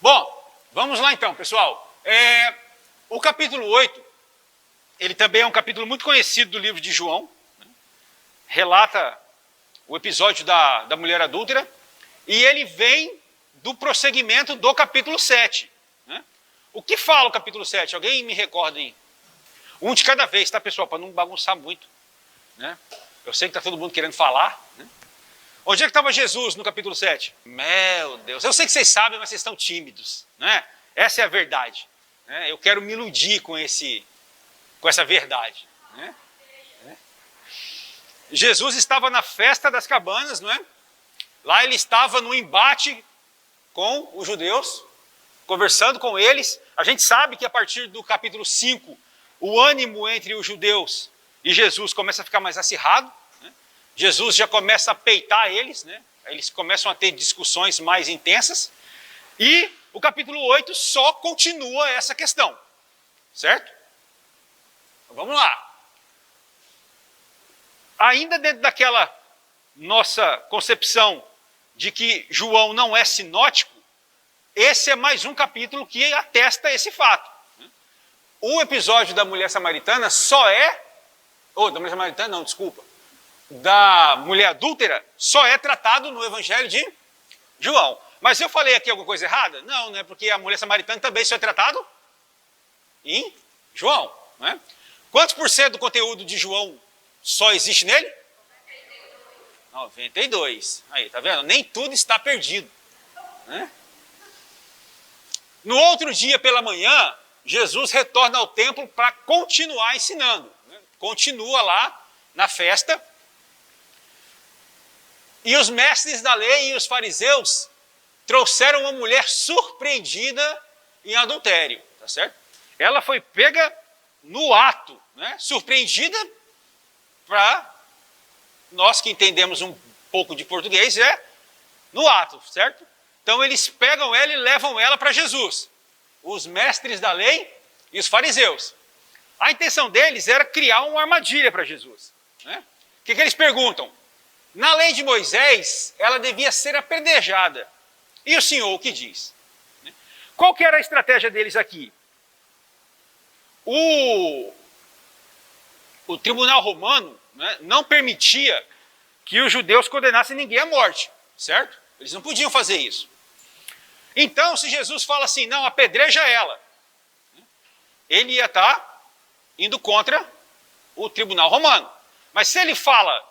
Bom, vamos lá então, pessoal. O capítulo 8, ele também é um capítulo muito conhecido do livro de João, né? Relata o episódio da mulher adúltera, e ele vem do prosseguimento do capítulo 7. Né? O que fala o capítulo 7? Alguém me recorda aí? Um de cada vez, tá, pessoal? Para não bagunçar muito. Né? Eu sei que está todo mundo querendo falar. Né? Onde é que estava Jesus no capítulo 7? Meu Deus, eu sei que vocês sabem, mas vocês estão tímidos. Né? Essa é a verdade. Né? Eu quero me iludir com essa verdade. Né? Jesus estava na festa das cabanas, não é? Lá ele estava no embate com os judeus, conversando com eles. A gente sabe que a partir do capítulo 5, o ânimo entre os judeus e Jesus começa a ficar mais acirrado. Né? Jesus já começa a peitar eles, né? Eles começam a ter discussões mais intensas. E o capítulo 8 só continua essa questão, certo? Então, vamos lá. Ainda dentro daquela nossa concepção de que João não é sinótico, esse é mais um capítulo que atesta esse fato. O episódio da mulher samaritana só é... da mulher samaritana não, desculpa. Da mulher adúltera só é tratado no Evangelho de João. Mas eu falei aqui alguma coisa errada? Não, né? Porque a mulher samaritana também só é tratado em João. Né? Quantos por cento do conteúdo de João só existe nele? 92. Aí, tá vendo? Nem tudo está perdido. Né? No outro dia pela manhã, Jesus retorna ao templo para continuar ensinando. Né? Continua lá na festa. E os mestres da lei e os fariseus trouxeram uma mulher surpreendida em adultério. Tá certo? Ela foi pega no ato, né? Surpreendida, para nós que entendemos um pouco de português, é no ato, certo? Então eles pegam ela e levam ela para Jesus. Os mestres da lei e os fariseus. A intenção deles era criar uma armadilha para Jesus. Né? O que eles perguntam? Na lei de Moisés, ela devia ser apedrejada. E o Senhor o que diz? Qual que era a estratégia deles aqui? O tribunal romano, né, não permitia que os judeus condenassem ninguém à morte, certo? Eles não podiam fazer isso. Então, se Jesus fala assim, não, apedreja ela, ele ia estar indo contra o tribunal romano. Mas se ele fala,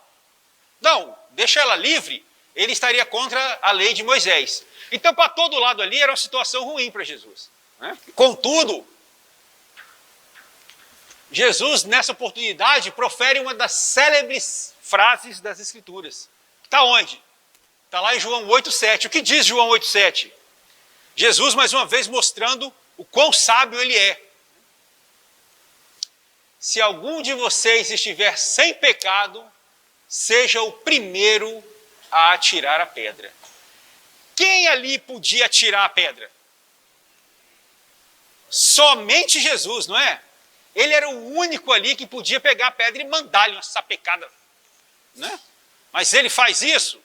não, deixa ela livre, ele estaria contra a lei de Moisés. Então, para todo lado ali, era uma situação ruim para Jesus. Né? Contudo, Jesus, nessa oportunidade, profere uma das célebres frases das Escrituras. Está onde? Está lá em João 8,7. O que diz João 8,7? Jesus, mais uma vez, mostrando o quão sábio ele é. Se algum de vocês estiver sem pecado, seja o primeiro a atirar a pedra. Quem ali podia atirar a pedra? Somente Jesus, não é? Ele era o único ali que podia pegar a pedra e mandar-lhe uma sapecada. Né? Mas ele faz isso.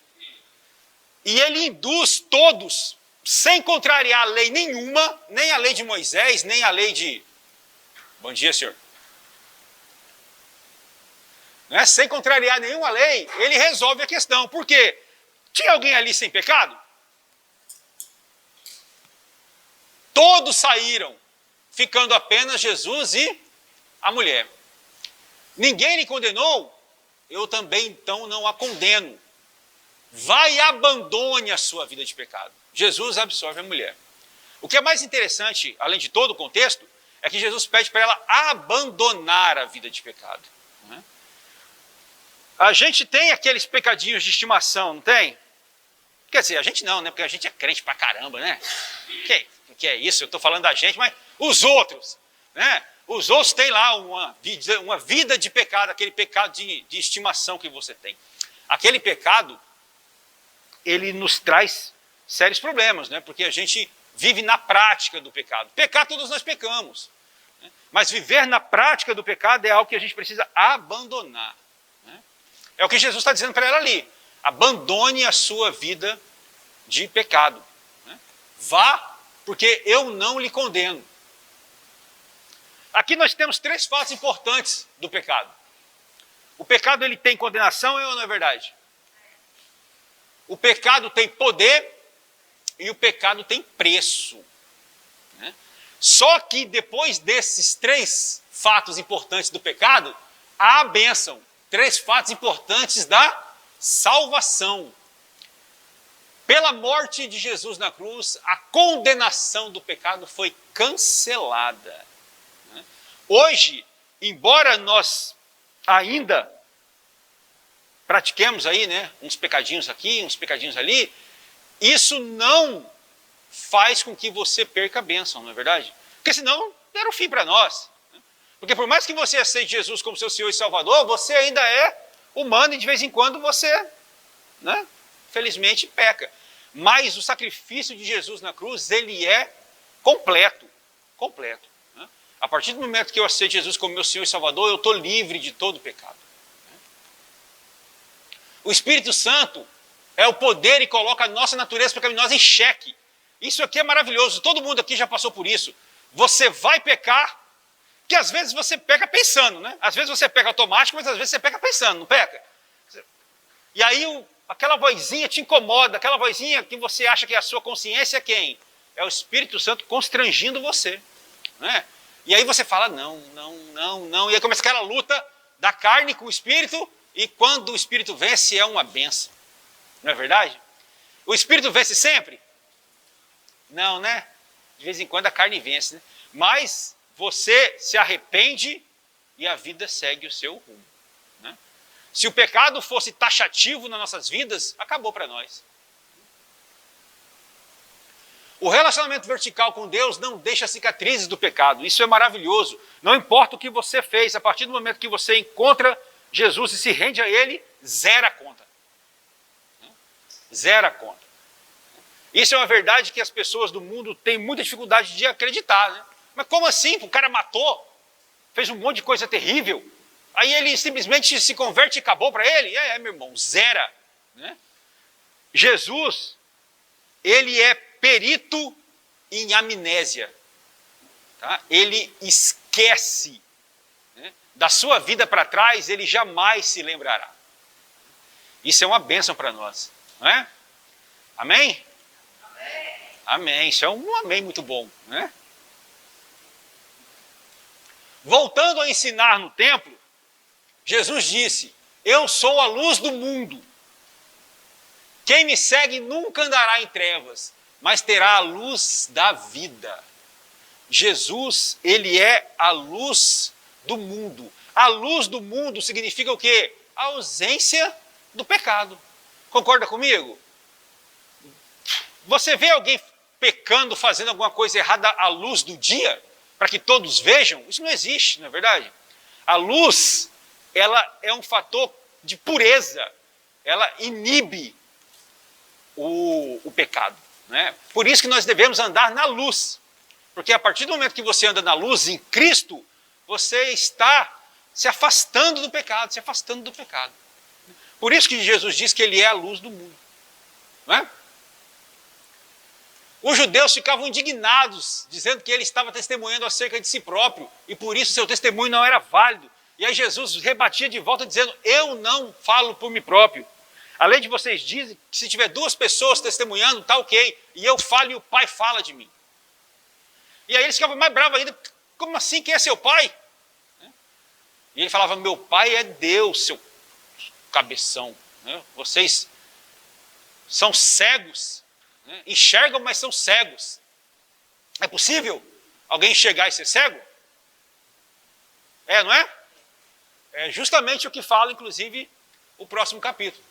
E ele induz todos, sem contrariar a lei nenhuma, nem a lei de Moisés, nem a lei de... Bom dia, senhor. Né? Sem contrariar nenhuma lei, ele resolve a questão. Por quê? Tinha alguém ali sem pecado? Todos saíram, ficando apenas Jesus e a mulher. Ninguém lhe condenou? Eu também, então, não a condeno. Vai e abandone a sua vida de pecado. Jesus absorve a mulher. O que é mais interessante, além de todo o contexto, é que Jesus pede para ela abandonar a vida de pecado. Né? A gente tem aqueles pecadinhos de estimação, não tem? Quer dizer, a gente não, né? Porque a gente é crente pra caramba, né? Que é isso? Eu estou falando da gente, mas os outros, né? Os outros têm lá uma vida de pecado, aquele pecado de estimação que você tem. Aquele pecado, ele nos traz sérios problemas, né? Porque a gente vive na prática do pecado. Pecar, todos nós pecamos. Né? Mas viver na prática do pecado é algo que a gente precisa abandonar. Né? É o que Jesus está dizendo para ela ali. Abandone a sua vida de pecado. Né? Vá porque eu não lhe condeno. Aqui nós temos 3 fatos importantes do pecado. O pecado ele tem condenação, ou não é verdade? O pecado tem poder e o pecado tem preço. Né? Só que depois desses 3 fatos importantes do pecado, há a bênção. 3 fatos importantes da salvação. Pela morte de Jesus na cruz, a condenação do pecado foi cancelada. Hoje, embora nós ainda pratiquemos aí, né, uns pecadinhos aqui, uns pecadinhos ali, isso não faz com que você perca a bênção, não é verdade? Porque senão era o fim para nós. Porque por mais que você aceite Jesus como seu Senhor e Salvador, você ainda é humano e de vez em quando você, né, felizmente peca. Mas o sacrifício de Jesus na cruz, ele é completo. Completo. Né? A partir do momento que eu aceito Jesus como meu Senhor e Salvador, eu estou livre de todo pecado. O Espírito Santo é o poder e coloca a nossa natureza pecaminosa em xeque. Isso aqui é maravilhoso. Todo mundo aqui já passou por isso. Você vai pecar, que às vezes você peca pensando, né? Às vezes você peca automático, mas às vezes você peca pensando, não peca? E aí aquela vozinha te incomoda, aquela vozinha que você acha que é a sua consciência é quem? É o Espírito Santo constrangindo você. Né? E aí você fala, não. E aí começa aquela luta da carne com o Espírito, e quando o Espírito vence é uma benção. Não é verdade? O Espírito vence sempre? Não, né? De vez em quando a carne vence, né? Mas você se arrepende e a vida segue o seu rumo. Né? Se o pecado fosse taxativo nas nossas vidas, acabou para nós. O relacionamento vertical com Deus não deixa cicatrizes do pecado. Isso é maravilhoso. Não importa o que você fez, a partir do momento que você encontra Jesus e se rende a Ele, zera a conta. Zera a conta. Isso é uma verdade que as pessoas do mundo têm muita dificuldade de acreditar. Né? Mas como assim? O cara matou, fez um monte de coisa terrível, aí ele simplesmente se converte e acabou para ele? Meu irmão, zera. Né? Jesus, ele é perito em amnésia. Tá? Ele esquece. Né? Da sua vida para trás, ele jamais se lembrará. Isso é uma bênção para nós. Não é? Amém? Amém. Amém. Isso é um amém muito bom. Né? Voltando a ensinar no templo, Jesus disse, eu sou a luz do mundo. Quem me segue nunca andará em trevas, mas terá a luz da vida. Jesus, ele é a luz do mundo. A luz do mundo significa o quê? A ausência do pecado. Concorda comigo? Você vê alguém pecando, fazendo alguma coisa errada à luz do dia, para que todos vejam? Isso não existe, não é verdade? A luz, ela é um fator de pureza. Ela inibe o pecado. Né? Por isso que nós devemos andar na luz. Porque a partir do momento que você anda na luz em Cristo, você está se afastando do pecado, se afastando do pecado. Por isso que Jesus diz que ele é a luz do mundo. Não é? Os judeus ficavam indignados, dizendo que ele estava testemunhando acerca de si próprio, e por isso seu testemunho não era válido. E aí Jesus rebatia de volta dizendo, eu não falo por mim próprio. A lei de vocês diz que se tiver 2 pessoas testemunhando, está ok, e eu falo e o Pai fala de mim. E aí eles ficavam mais bravos ainda, como assim, quem é seu pai? E ele falava, meu pai é Deus, seu cabeção. Vocês são cegos, enxergam, mas são cegos. É possível alguém enxergar e ser cego? Não é? É justamente o que fala, inclusive, o próximo capítulo.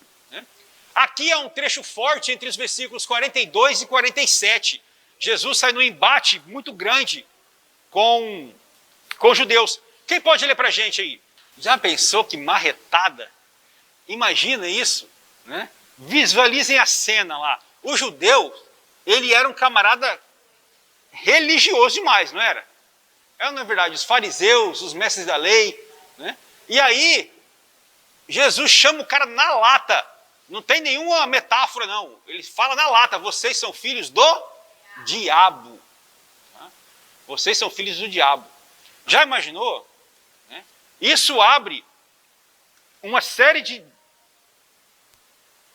Aqui há um trecho forte entre os versículos 42 e 47. Jesus sai num embate muito grande com os judeus. Quem pode ler para a gente aí? Já pensou que marretada? Imagina isso. Né? Visualizem a cena lá. O judeu, ele era um camarada religioso demais, não era? Não é verdade? Os fariseus, os mestres da lei. Né? E aí, Jesus chama o cara na lata. Não tem nenhuma metáfora, não. Ele fala na lata, vocês são filhos do diabo. vocês são filhos do diabo. Já imaginou? Né? Isso abre uma série de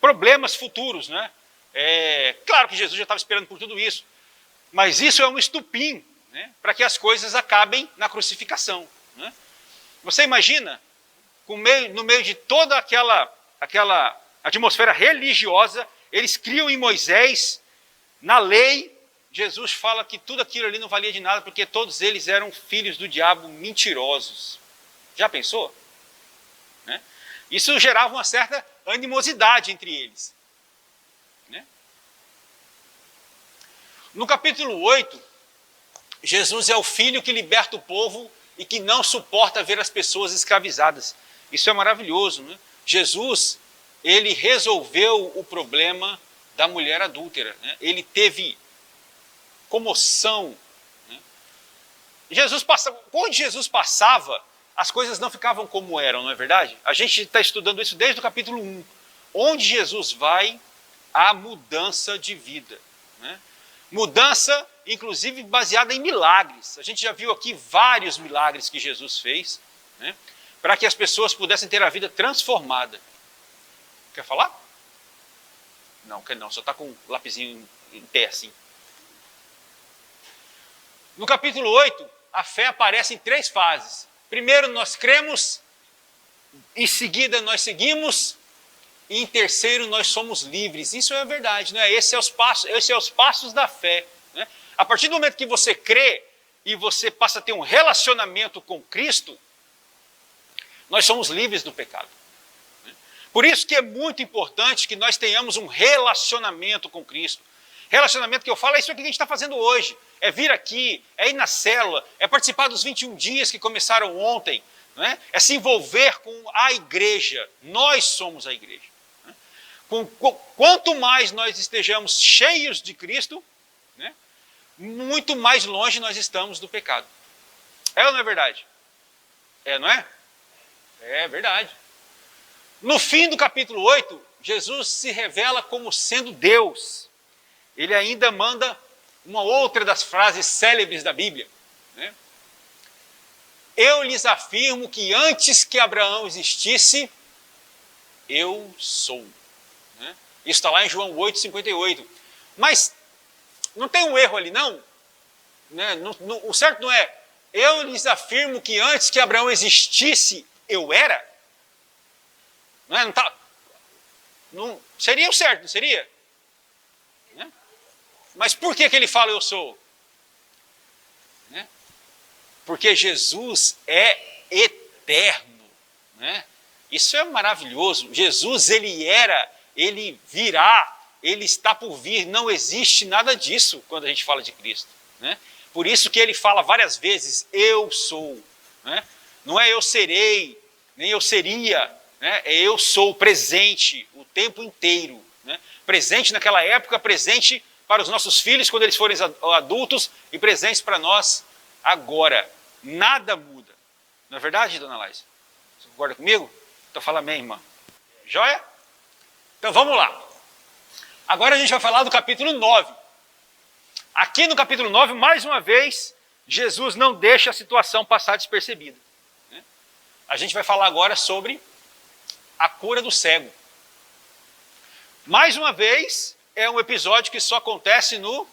problemas futuros, né? Claro que Jesus já estava esperando por tudo isso, mas isso é um estupim, né, para que as coisas acabem na crucificação. Né? Você imagina, no meio de toda aquela atmosfera religiosa, eles criam em Moisés, na lei, Jesus fala que tudo aquilo ali não valia de nada, porque todos eles eram filhos do diabo mentirosos. Já pensou? Né? Isso gerava uma certa animosidade entre eles. Né? No capítulo 8, Jesus é o filho que liberta o povo e que não suporta ver as pessoas escravizadas. Isso é maravilhoso. Né? Jesus, ele resolveu o problema da mulher adúltera. Né? Ele teve comoção. Né? Onde Jesus passava, as coisas não ficavam como eram, não é verdade? A gente está estudando isso desde o capítulo 1. Onde Jesus vai, há mudança de vida. Né? Mudança, inclusive, baseada em milagres. A gente já viu aqui vários milagres que Jesus fez, né, para que as pessoas pudessem ter a vida transformada. Quer falar? Não, quer não, só está com o lapisinho em pé assim. No capítulo 8, a fé aparece em 3 fases. Primeiro nós cremos, em seguida nós seguimos, e em terceiro nós somos livres. Isso é a verdade, né? Esses são os passos da fé. Né? A partir do momento que você crê e você passa a ter um relacionamento com Cristo, nós somos livres do pecado. Por isso que é muito importante que nós tenhamos um relacionamento com Cristo. Relacionamento que eu falo é isso aqui que a gente está fazendo hoje. É vir aqui, é ir na célula, é participar dos 21 dias que começaram ontem. Né? É se envolver com a igreja. Nós somos a igreja. Né? Quanto mais nós estejamos cheios de Cristo, né, muito mais longe nós estamos do pecado. É ou não é verdade? É, não é? É verdade. No fim do capítulo 8, Jesus se revela como sendo Deus. Ele ainda manda uma outra das frases célebres da Bíblia. Né? Eu lhes afirmo que antes que Abraão existisse, eu sou. Né? Isso está lá em João 8,58. Mas não tem um erro ali, não? Né? O certo não é, eu lhes afirmo que antes que Abraão existisse, eu era? Não é? Não seria o certo, não seria? Né? Mas por que ele fala eu sou? Né? Porque Jesus é eterno. Né? Isso é maravilhoso. Jesus, ele era, ele virá, ele está por vir. Não existe nada disso quando a gente fala de Cristo. Né? Por isso que ele fala várias vezes, eu sou. Né? Não é eu serei, nem eu seria. Né? É eu sou presente o tempo inteiro. Né? Presente naquela época, presente para os nossos filhos quando eles forem adultos e presentes para nós agora. Nada muda. Não é verdade, dona Laís? Você concorda comigo? Então fala amém, irmã. Joia? Então vamos lá. Agora a gente vai falar do capítulo 9. Aqui no capítulo 9, mais uma vez, Jesus não deixa a situação passar despercebida. Né? A gente vai falar agora sobre a cura do cego. Mais uma vez, é um episódio que só acontece no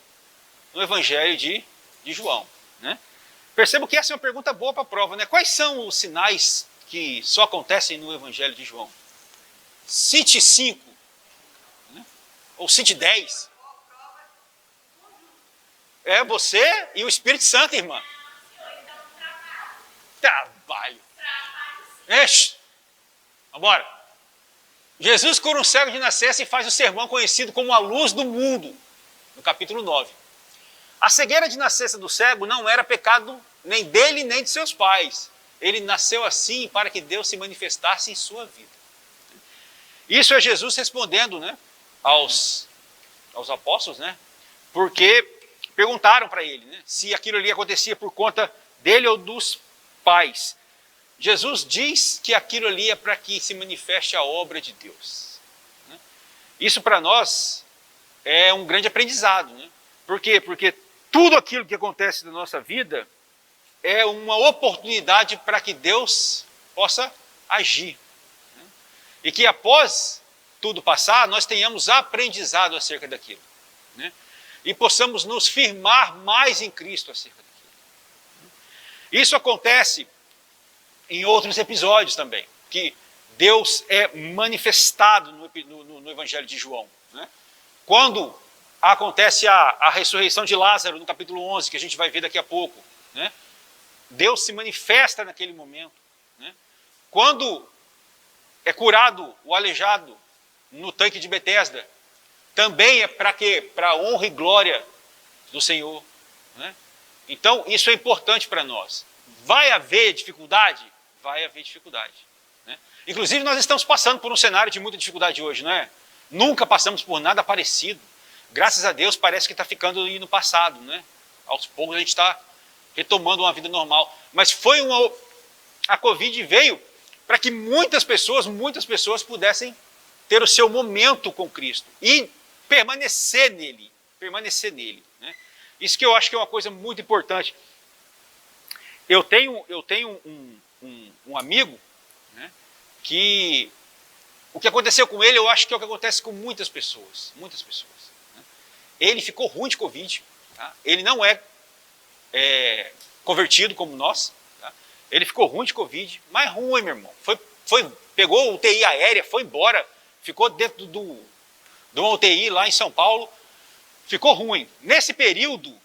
Evangelho de João. Né? Percebo que essa é uma pergunta boa para a prova. Né? Quais são os sinais que só acontecem no Evangelho de João? Cite 5. Né? Ou cite 10. É você e o Espírito Santo, irmã. Trabalho. Vamos embora. Jesus cura um cego de nascença e faz o sermão conhecido como a luz do mundo, no capítulo 9. A cegueira de nascença do cego não era pecado nem dele nem de seus pais. Ele nasceu assim para que Deus se manifestasse em sua vida. Isso é Jesus respondendo, né, aos apóstolos, né, porque perguntaram para ele, né, se aquilo ali acontecia por conta dele ou dos pais. Jesus diz que aquilo ali é para que se manifeste a obra de Deus. Isso para nós é um grande aprendizado. Né? Por quê? Porque tudo aquilo que acontece na nossa vida é uma oportunidade para que Deus possa agir. E que após tudo passar, nós tenhamos aprendizado acerca daquilo. E possamos nos firmar mais em Cristo acerca daquilo. Isso acontece em outros episódios também, que Deus é manifestado no Evangelho de João. Quando acontece a ressurreição de Lázaro, no capítulo 11, que a gente vai ver daqui a pouco, Deus se manifesta naquele momento. Quando é curado o aleijado no tanque de Betesda, também é para quê? Para a honra e glória do Senhor. Então, isso é importante para nós. Vai haver dificuldade? Vai haver dificuldade. Inclusive, nós estamos passando por um cenário de muita dificuldade hoje, não é? Nunca passamos por nada parecido. Graças a Deus, parece que está ficando aí no passado, Aos poucos a gente está retomando uma vida normal. Mas a Covid veio para que muitas pessoas pudessem ter o seu momento com Cristo e permanecer nele. Isso que eu acho que é uma coisa muito importante. Eu tenho um amigo, que o que aconteceu com ele, eu acho que é o que acontece com muitas pessoas. Ele ficou ruim de Covid, ele não é convertido como nós, ele ficou ruim de Covid, mas ruim, meu irmão. Pegou UTI aérea, foi embora, ficou dentro de uma UTI lá em São Paulo, ficou ruim. Nesse período,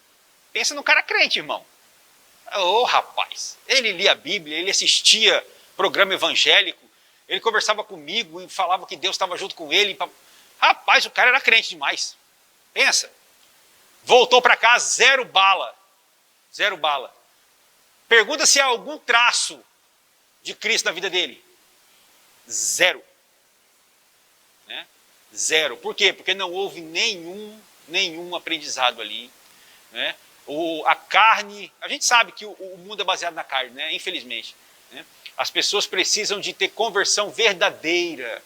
pensa num cara crente, irmão. Ô, rapaz, ele lia a Bíblia, ele assistia programa evangélico, ele conversava comigo e falava que Deus estava junto com ele. Rapaz, o cara era crente demais. Pensa. Voltou para cá, zero bala. Pergunta se há algum traço de Cristo na vida dele. Zero. Zero. Por quê? Porque não houve nenhum aprendizado ali. A carne, a gente sabe que o mundo é baseado na carne, infelizmente. As pessoas precisam de ter conversão verdadeira.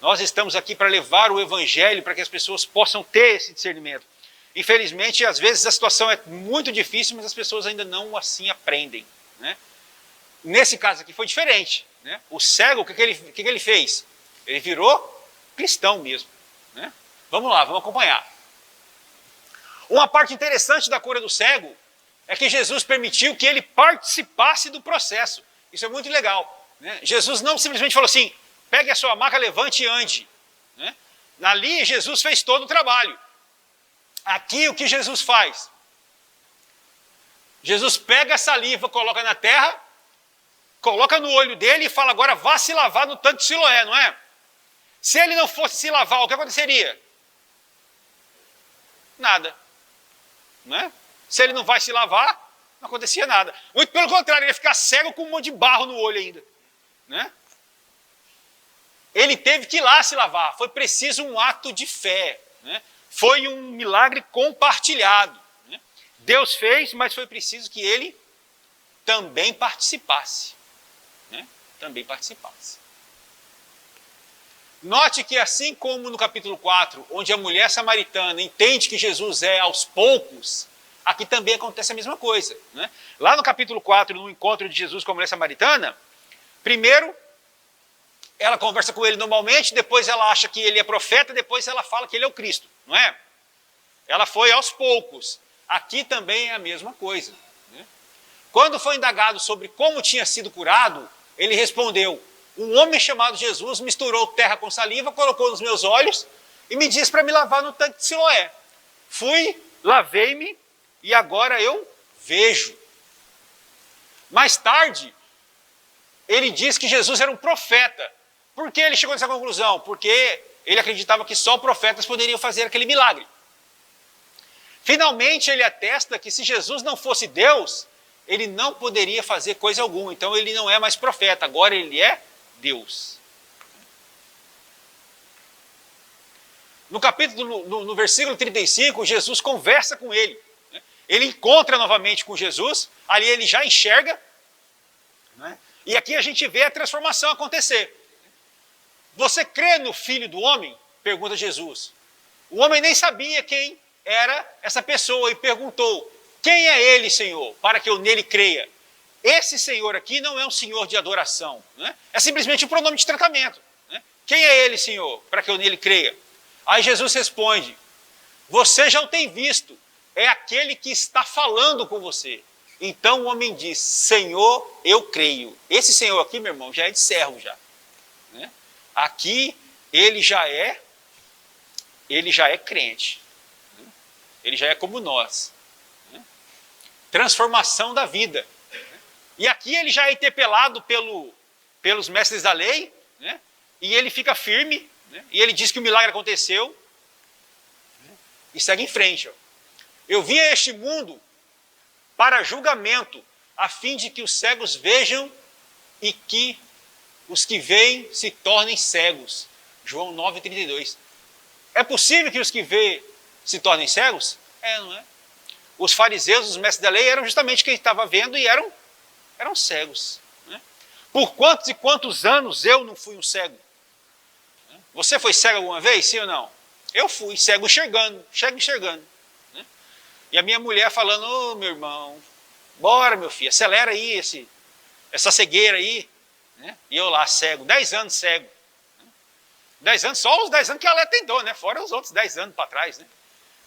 Nós estamos aqui para levar o evangelho para que as pessoas possam ter esse discernimento. Infelizmente, às vezes a situação é muito difícil, mas as pessoas ainda não assim aprendem. Nesse caso aqui foi diferente. O cego, o que ele fez? Ele virou cristão mesmo. Vamos lá, vamos acompanhar. Uma parte interessante da cura do cego é que Jesus permitiu que ele participasse do processo. Isso é muito legal. Jesus não simplesmente falou assim, pegue a sua maca, levante e ande. Ali Jesus fez todo o trabalho. Aqui o que Jesus faz? Jesus pega a saliva, coloca na terra, coloca no olho dele e fala, agora vá se lavar no tanque de Siloé, não é? Se ele não fosse se lavar, o que aconteceria? Nada. Se ele não vai se lavar, não acontecia nada. Muito pelo contrário, ele ia ficar cego com um monte de barro no olho ainda. Ele teve que ir lá se lavar. Foi preciso um ato de fé. Foi um milagre compartilhado. Deus fez, mas foi preciso que ele também participasse. Note que assim como no capítulo 4, onde a mulher samaritana entende que Jesus é aos poucos, aqui também acontece a mesma coisa. Lá no capítulo 4, no encontro de Jesus com a mulher samaritana, primeiro ela conversa com ele normalmente, depois ela acha que ele é profeta, depois ela fala que ele é o Cristo, não é? Ela foi aos poucos. Aqui também é a mesma coisa. Quando foi indagado sobre como tinha sido curado, ele respondeu, um homem chamado Jesus misturou terra com saliva, colocou nos meus olhos e me disse para me lavar no tanque de Siloé. Fui, lavei-me e agora eu vejo. Mais tarde, ele disse que Jesus era um profeta. Por que ele chegou nessa conclusão? Porque ele acreditava que só profetas poderiam fazer aquele milagre. Finalmente, ele atesta que se Jesus não fosse Deus, ele não poderia fazer coisa alguma. Então, ele não é mais profeta, agora ele é Deus. No versículo 35, Jesus conversa com ele. Ele encontra novamente com Jesus, ali ele já enxerga, e aqui a gente vê a transformação acontecer. Você crê no Filho do Homem? Pergunta Jesus. O homem nem sabia quem era essa pessoa e perguntou: quem é ele, Senhor, para que eu nele creia? Esse Senhor aqui não é um Senhor de adoração, né? É simplesmente um pronome de tratamento, né? Quem é ele, Senhor, para que eu nele creia? Aí Jesus responde: você já o tem visto, é aquele que está falando com você. Então o homem diz: Senhor, eu creio. Esse Senhor aqui, meu irmão, já é de servo já, né? Aqui ele já é crente, né? Ele já é como nós, né? Transformação da vida, né? E aqui ele já é interpelado pelos mestres da lei, né? E ele fica firme, né? E ele diz que o milagre aconteceu, né? E segue em frente. Ó. Eu vim a este mundo para julgamento, a fim de que os cegos vejam e que os que veem se tornem cegos. João 9,32. É possível que os que veem se tornem cegos? É, não é? Os fariseus, os mestres da lei, eram justamente quem estava vendo e eram cegos, né? Por quantos e quantos anos eu não fui um cego? Você foi cego alguma vez, sim ou não? Eu fui cego enxergando. Né? E a minha mulher falando: ô meu irmão, bora meu filho, acelera aí essa cegueira aí. Né? E eu lá cego, 10 anos cego. 10 anos, só os 10 anos que ela tentou, né? Fora os outros 10 anos para trás, né?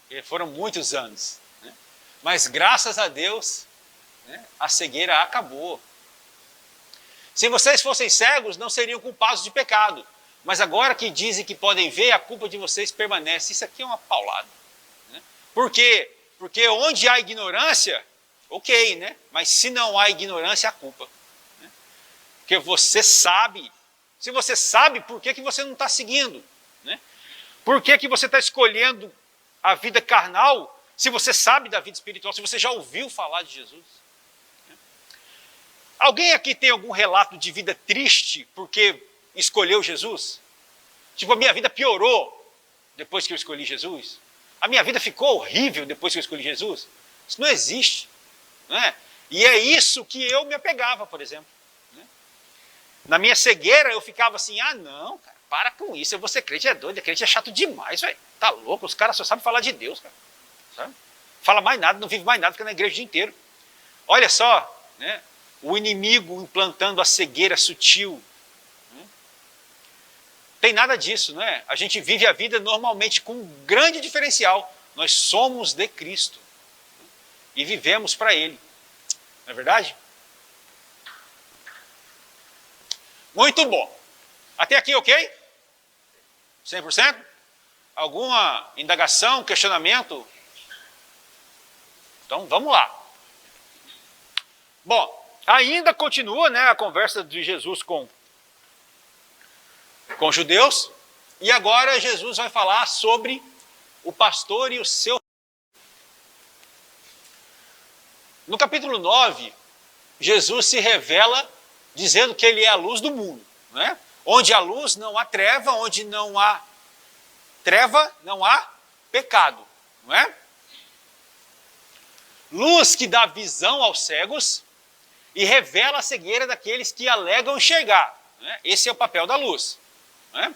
E foram muitos anos. Né? Mas graças a Deus, né, a cegueira acabou. Se vocês fossem cegos, não seriam culpados de pecado. Mas agora que dizem que podem ver, a culpa de vocês permanece. Isso aqui é uma paulada. Né? Por quê? Porque onde há ignorância, ok, né? Mas se não há ignorância, há culpa. Né? Porque você sabe. Se você sabe, por que você não está seguindo? Né? Por que você está escolhendo a vida carnal, se você sabe da vida espiritual, se você já ouviu falar de Jesus? Né? Alguém aqui tem algum relato de vida triste porque escolheu Jesus? Tipo, a minha vida piorou depois que eu escolhi Jesus? A minha vida ficou horrível depois que eu escolhi Jesus? Isso não existe. Não é? E é isso que eu me apegava, por exemplo. Né? Na minha cegueira eu ficava assim: ah não, cara, para com isso, eu vou ser crente, é doido, crente é chato demais, velho. Tá louco, os caras só sabem falar de Deus, cara. Sabe? Fala mais nada, não vive mais nada, fica na igreja o dia inteiro. Olha só, né? O inimigo implantando a cegueira sutil. Tem nada disso, não é? A gente vive a vida normalmente com um grande diferencial. Nós somos de Cristo e vivemos para Ele. Não é verdade? Muito bom. Até aqui, ok? 100%? Alguma indagação, questionamento? Então, vamos lá. Bom, ainda continua, né, a conversa de Jesus com judeus, e agora Jesus vai falar sobre o pastor e o seu. No capítulo 9, Jesus se revela dizendo que ele é a luz do mundo, né? Onde há luz não há treva, onde não há treva não há pecado, não é? Luz que dá visão aos cegos e revela a cegueira daqueles que alegam enxergar, né? Esse é o papel da luz. Né?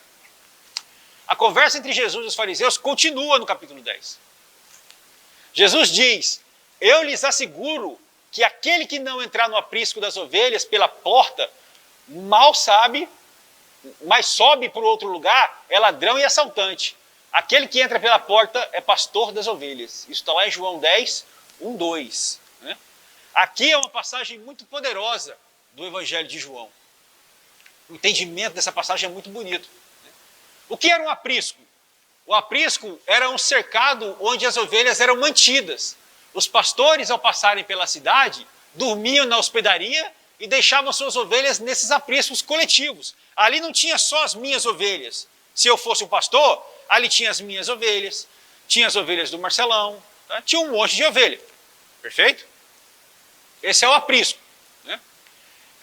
A conversa entre Jesus e os fariseus continua no capítulo 10. Jesus diz: eu lhes asseguro que aquele que não entrar no aprisco das ovelhas pela porta, mal sabe, mas sobe para o outro lugar, é ladrão e assaltante. Aquele que entra pela porta é pastor das ovelhas. Isso está lá em João 10, 1, 2. Né? Aqui é uma passagem muito poderosa do Evangelho de João. O entendimento dessa passagem é muito bonito. O que era um aprisco? O aprisco era um cercado onde as ovelhas eram mantidas. Os pastores, ao passarem pela cidade, dormiam na hospedaria e deixavam suas ovelhas nesses apriscos coletivos. Ali não tinha só as minhas ovelhas. Se eu fosse um pastor, ali tinha as minhas ovelhas, tinha as ovelhas do Marcelão, tá? Tinha um monte de ovelha. Perfeito? Esse é o aprisco. Né?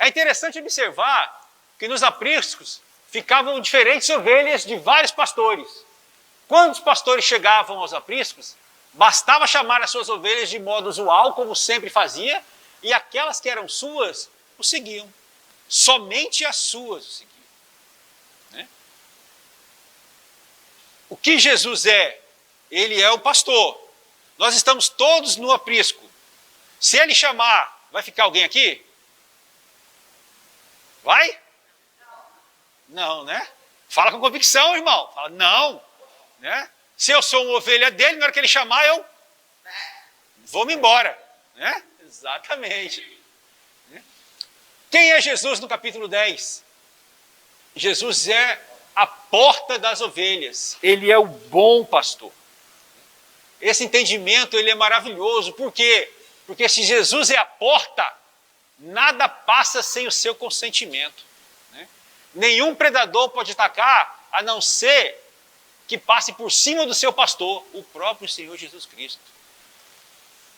É interessante observar que nos apriscos ficavam diferentes ovelhas de vários pastores. Quando os pastores chegavam aos apriscos, bastava chamar as suas ovelhas de modo usual, como sempre fazia, e aquelas que eram suas o seguiam. Somente as suas o seguiam. Né? O que Jesus é? Ele é o pastor. Nós estamos todos no aprisco. Se ele chamar, vai ficar alguém aqui? Vai? Não, né? Fala com convicção, irmão. Fala, não. Né? Se eu sou uma ovelha dele, na hora que ele chamar, eu vou-me embora. Né? Exatamente. Quem é Jesus no capítulo 10? Jesus é a porta das ovelhas. Ele é o bom pastor. Esse entendimento ele é maravilhoso. Por quê? Porque se Jesus é a porta, nada passa sem o seu consentimento. Né? Nenhum predador pode atacar, a não ser que passe por cima do seu pastor, o próprio Senhor Jesus Cristo.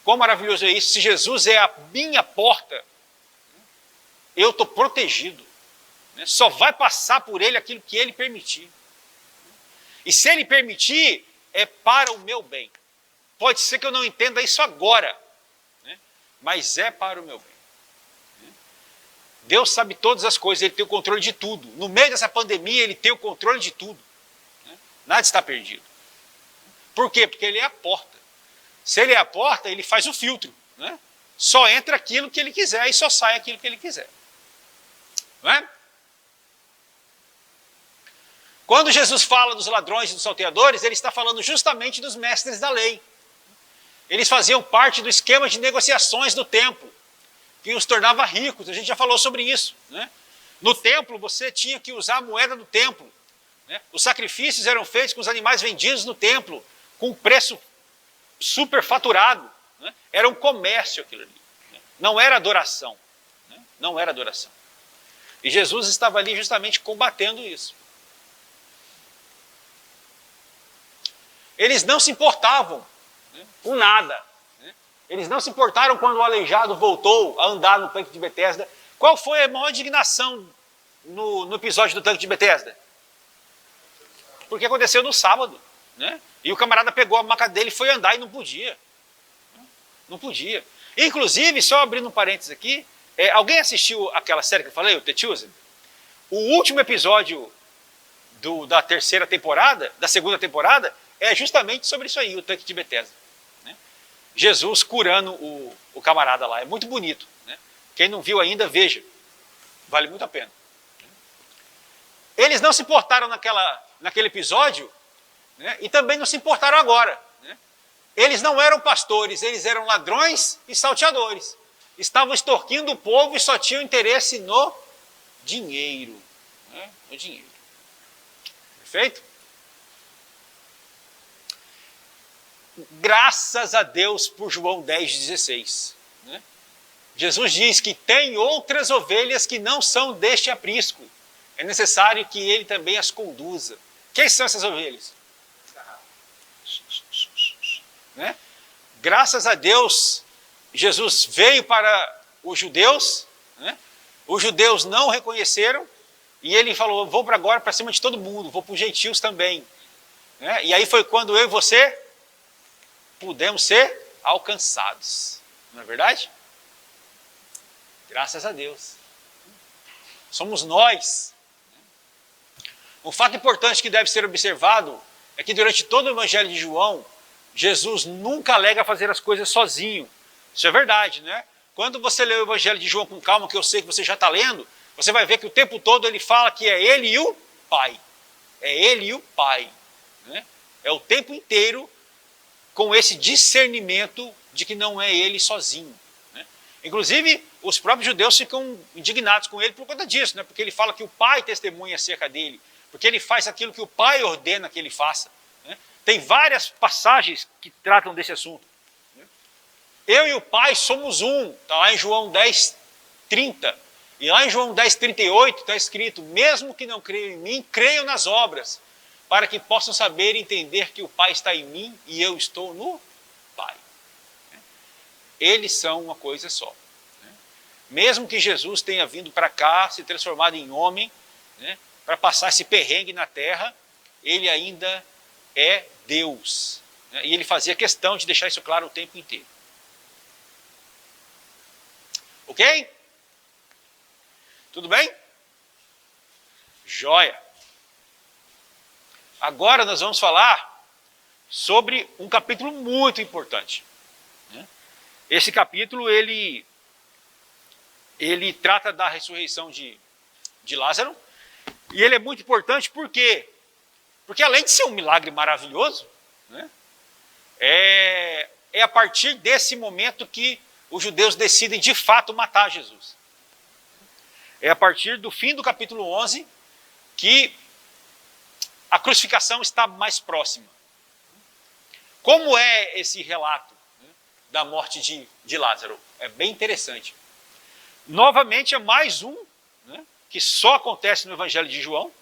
Quão maravilhoso é isso? Se Jesus é a minha porta, eu estou protegido. Né? Só vai passar por ele aquilo que ele permitir. E se ele permitir, é para o meu bem. Pode ser que eu não entenda isso agora, né? Mas é para o meu bem. Deus sabe todas as coisas, ele tem o controle de tudo. No meio dessa pandemia, ele tem o controle de tudo. Né? Nada está perdido. Por quê? Porque ele é a porta. Se ele é a porta, ele faz o filtro. Né? Só entra aquilo que ele quiser e só sai aquilo que ele quiser. Não é? Quando Jesus fala dos ladrões e dos salteadores, ele está falando justamente dos mestres da lei. Eles faziam parte do esquema de negociações do templo, que os tornava ricos. A gente já falou sobre isso. Né? No templo, você tinha que usar a moeda do templo. Né? Os sacrifícios eram feitos com os animais vendidos no templo, com preço superfaturado. Né? Era um comércio aquilo ali. Né? Não era adoração. Né? Não era adoração. E Jesus estava ali justamente combatendo isso. Eles não se importavam, né, com nada. Né? Eles não se importaram quando o aleijado voltou a andar no tanque de Betesda. Qual foi a maior indignação no episódio do tanque de Betesda? Porque aconteceu no sábado. Né? E o camarada pegou a maca dele e foi andar e não podia. Não podia. Inclusive, só abrindo um parênteses aqui, alguém assistiu aquela série que eu falei, o The Chosen? O último episódio da terceira temporada, da segunda temporada, é justamente sobre isso aí, o tanque de Betesda. Né? Jesus curando o camarada lá. É muito bonito. Né? Quem não viu ainda, veja. Vale muito a pena. Eles não se importaram naquele episódio, né? E também não se importaram agora. Né? Eles não eram pastores, eles eram ladrões e salteadores. Estavam extorquindo o povo e só tinham interesse no dinheiro. Né? No dinheiro. Perfeito? Graças a Deus por João 10,16. Né? Jesus diz que tem outras ovelhas que não são deste aprisco. É necessário que ele também as conduza. Quem são essas ovelhas? Né? Graças a Deus, Jesus veio para os judeus. Né? Os judeus não o reconheceram. E ele falou, vou para agora para cima de todo mundo. Vou para os gentios também. Né? E aí foi quando eu e você pudemos ser alcançados. Não é verdade? Graças a Deus. Somos nós. Um fato importante que deve ser observado é que durante todo o Evangelho de João, Jesus nunca alega fazer as coisas sozinho. Isso é verdade, né? Quando você lê o Evangelho de João com calma, que eu sei que você já está lendo, você vai ver que o tempo todo ele fala que é ele e o Pai. É ele e o Pai. Né? É o tempo inteiro com esse discernimento de que não é ele sozinho. Né? Inclusive, os próprios judeus ficam indignados com ele por conta disso, né? Porque ele fala que o Pai testemunha acerca dele, porque ele faz aquilo que o Pai ordena que ele faça. Né? Tem várias passagens que tratam desse assunto. Né? Eu e o Pai somos um, está lá em João 10:30. E lá em João 10:38 está escrito, mesmo que não creiam em mim, creiam nas obras, para que possam saber e entender que o Pai está em mim e eu estou no Pai. Eles são uma coisa só. Mesmo que Jesus tenha vindo para cá, se transformado em homem, né, para passar esse perrengue na terra, ele ainda é Deus. Né, e ele fazia questão de deixar isso claro o tempo inteiro. Ok? Tudo bem? Joia. Agora nós vamos falar sobre um capítulo muito importante. Esse capítulo, ele trata da ressurreição de Lázaro, e ele é muito importante por quê? Porque além de ser um milagre maravilhoso, né, é a partir desse momento que os judeus decidem de fato matar Jesus. É a partir do fim do capítulo 11 que a crucificação está mais próxima. Como é esse relato, né, da morte de Lázaro? É bem interessante. Novamente é mais um, né, que só acontece no Evangelho de João,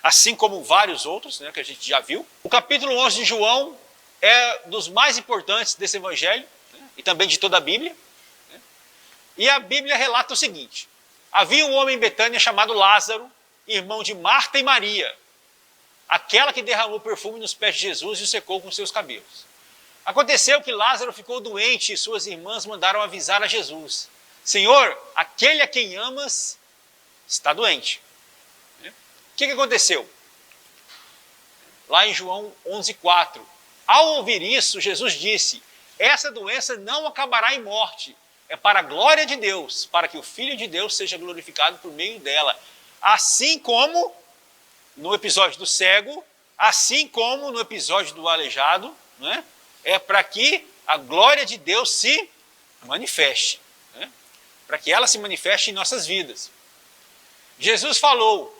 assim como vários outros, né, que a gente já viu. O capítulo 11 de João é dos mais importantes desse Evangelho, né, e também de toda a Bíblia. Né, e a Bíblia relata o seguinte: havia um homem em Betânia chamado Lázaro, irmão de Marta e Maria, aquela que derramou perfume nos pés de Jesus e o secou com seus cabelos. Aconteceu que Lázaro ficou doente e suas irmãs mandaram avisar a Jesus: Senhor, aquele a quem amas está doente. O que aconteceu? Lá em João 11,4, ao ouvir isso, Jesus disse: essa doença não acabará em morte, é para a glória de Deus, para que o Filho de Deus seja glorificado por meio dela. Assim como no episódio do cego, assim como no episódio do aleijado, né, é para que a glória de Deus se manifeste, né, para que ela se manifeste em nossas vidas. Jesus falou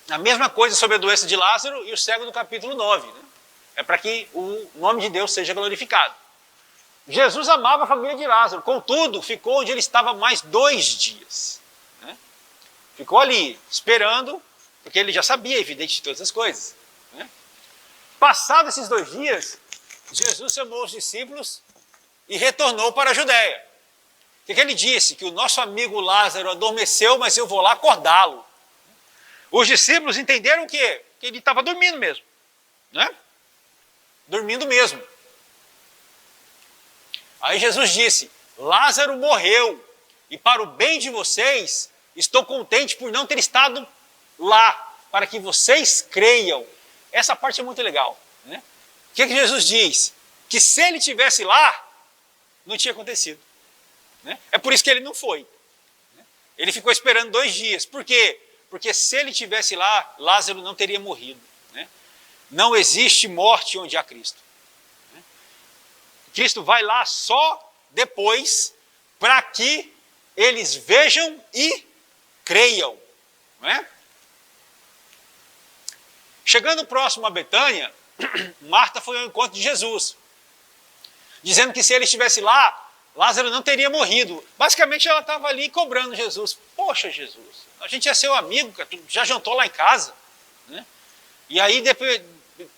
a mesma coisa sobre a doença de Lázaro e o cego do capítulo 9. Né? É para que o nome de Deus seja glorificado. Jesus amava a família de Lázaro, contudo, ficou onde ele estava mais 2 dias. Né? Ficou ali, esperando, porque ele já sabia, evidente, de todas as coisas. Né? Passados esses 2 dias, Jesus chamou os discípulos e retornou para a Judéia. O que ele disse? Que o nosso amigo Lázaro adormeceu, mas eu vou lá acordá-lo. Os discípulos entenderam o quê? Que ele estava dormindo mesmo. Né? Dormindo mesmo. Aí Jesus disse: Lázaro morreu, e para o bem de vocês, estou contente por não ter estado lá, para que vocês creiam. Essa parte é muito legal. Né? O que Jesus diz? Que se ele estivesse lá, não tinha acontecido. Né? É por isso que ele não foi. Ele ficou esperando 2 dias. Por quê? Porque se ele estivesse lá, Lázaro não teria morrido. Né? Não existe morte onde há Cristo. Né? Cristo vai lá só depois para que eles vejam e creiam. Não é? Chegando próximo a Betânia, Marta foi ao encontro de Jesus, dizendo que se ele estivesse lá, Lázaro não teria morrido. Basicamente ela estava ali cobrando Jesus. Poxa, Jesus, a gente é seu amigo, já jantou lá em casa. Né? E aí depois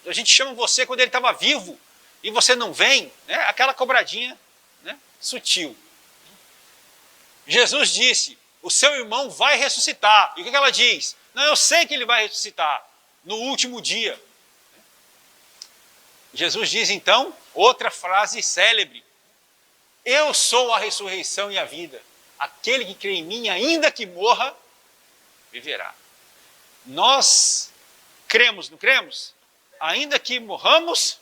a gente chama você quando ele estava vivo e você não vem. Né? Aquela cobradinha, né, sutil. Jesus disse: o seu irmão vai ressuscitar. E o que ela diz? Não, eu sei que ele vai ressuscitar no último dia. Jesus diz então outra frase célebre: eu sou a ressurreição e a vida. Aquele que crê em mim, ainda que morra, viverá. Nós cremos, não cremos? Ainda que morramos,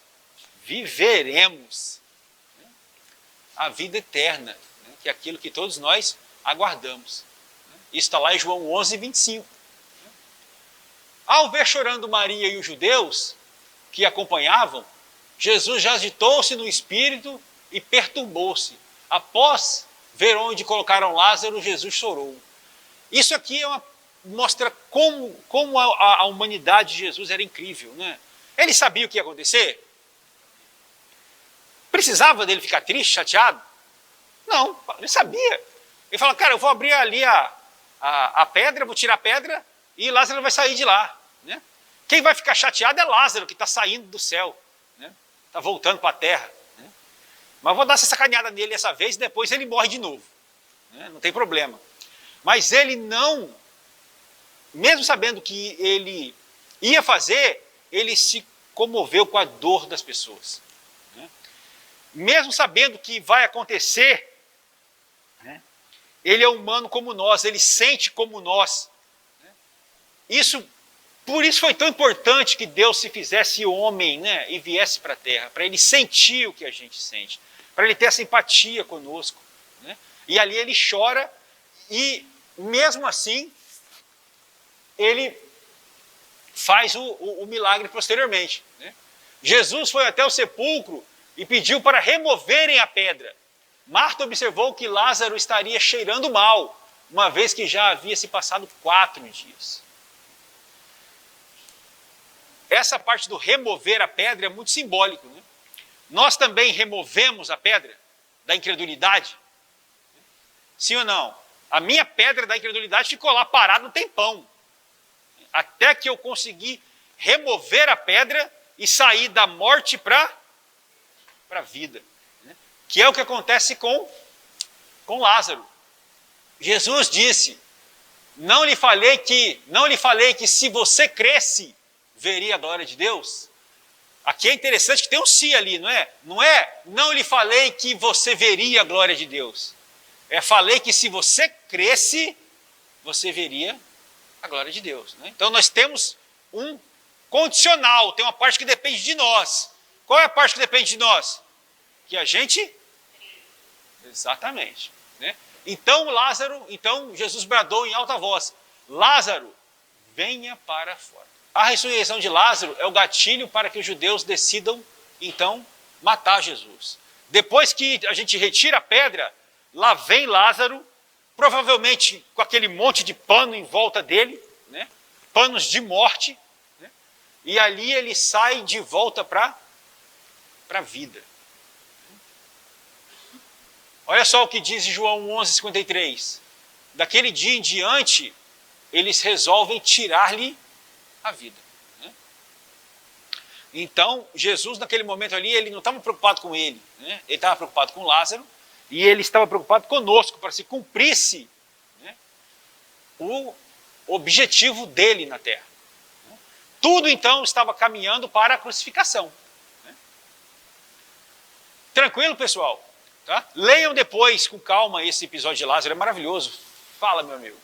viveremos. A vida eterna, que é aquilo que todos nós aguardamos. Isso está lá em João 11:25. Ao ver chorando Maria e os judeus que acompanhavam, Jesus já agitou-se no espírito e perturbou-se. Após ver onde colocaram Lázaro, Jesus chorou. Isso aqui mostra como a humanidade de Jesus era incrível. Né? Ele sabia o que ia acontecer? Precisava dele ficar triste, chateado? Não, ele sabia. Ele fala: cara, eu vou abrir ali a pedra, vou tirar a pedra e Lázaro vai sair de lá. Né? Quem vai ficar chateado é Lázaro, que está saindo do céu. Está voltando para a terra. Né? Mas vou dar essa sacaneada nele essa vez e depois ele morre de novo. Né? Não tem problema. Mas ele não, mesmo sabendo que ele ia fazer, ele se comoveu com a dor das pessoas. Né? Mesmo sabendo que vai acontecer, né? Ele é humano como nós, ele sente como nós. Né? Isso Por isso foi tão importante que Deus se fizesse homem, né, e viesse para a terra, para ele sentir o que a gente sente, para ele ter essa empatia conosco, né? E ali ele chora e mesmo assim ele faz o milagre posteriormente, né? Jesus foi até o sepulcro e pediu para removerem a pedra. Marta observou que Lázaro estaria cheirando mal, uma vez que já havia se passado 4 dias. Essa parte do remover a pedra é muito simbólico, né? Nós também removemos a pedra da incredulidade? Sim ou não? A minha pedra da incredulidade ficou lá parada um tempão, até que eu consegui remover a pedra e sair da morte para a vida, né? Que é o que acontece com Lázaro. Jesus disse, não lhe falei que se você cresce, veria a glória de Deus? Aqui é interessante que tem um se ali, não é? Não lhe falei que você veria a glória de Deus. Falei que se você cresce, você veria a glória de Deus, né? Então nós temos um condicional, tem uma parte que depende de nós. Qual é a parte que depende de nós? Que a gente... Exatamente, né? Então Jesus bradou em alta voz, Lázaro, venha para fora. A ressurreição de Lázaro é o gatilho para que os judeus decidam, então, matar Jesus. Depois que a gente retira a pedra, lá vem Lázaro, provavelmente com aquele monte de pano em volta dele, né? Panos de morte, né? E ali ele sai de volta para a vida. Olha só o que diz João 11:53. Daquele dia em diante, eles resolvem tirar-lhe a vida, né? Então, Jesus naquele momento ali, ele não estava preocupado com ele, né? Ele estava preocupado com Lázaro e ele estava preocupado conosco, para se cumprisse, né, o objetivo dele na terra, né? Tudo então estava caminhando para a crucificação, né? Tranquilo, pessoal? Tá? Leiam depois com calma esse episódio de Lázaro, é maravilhoso. Fala, meu amigo.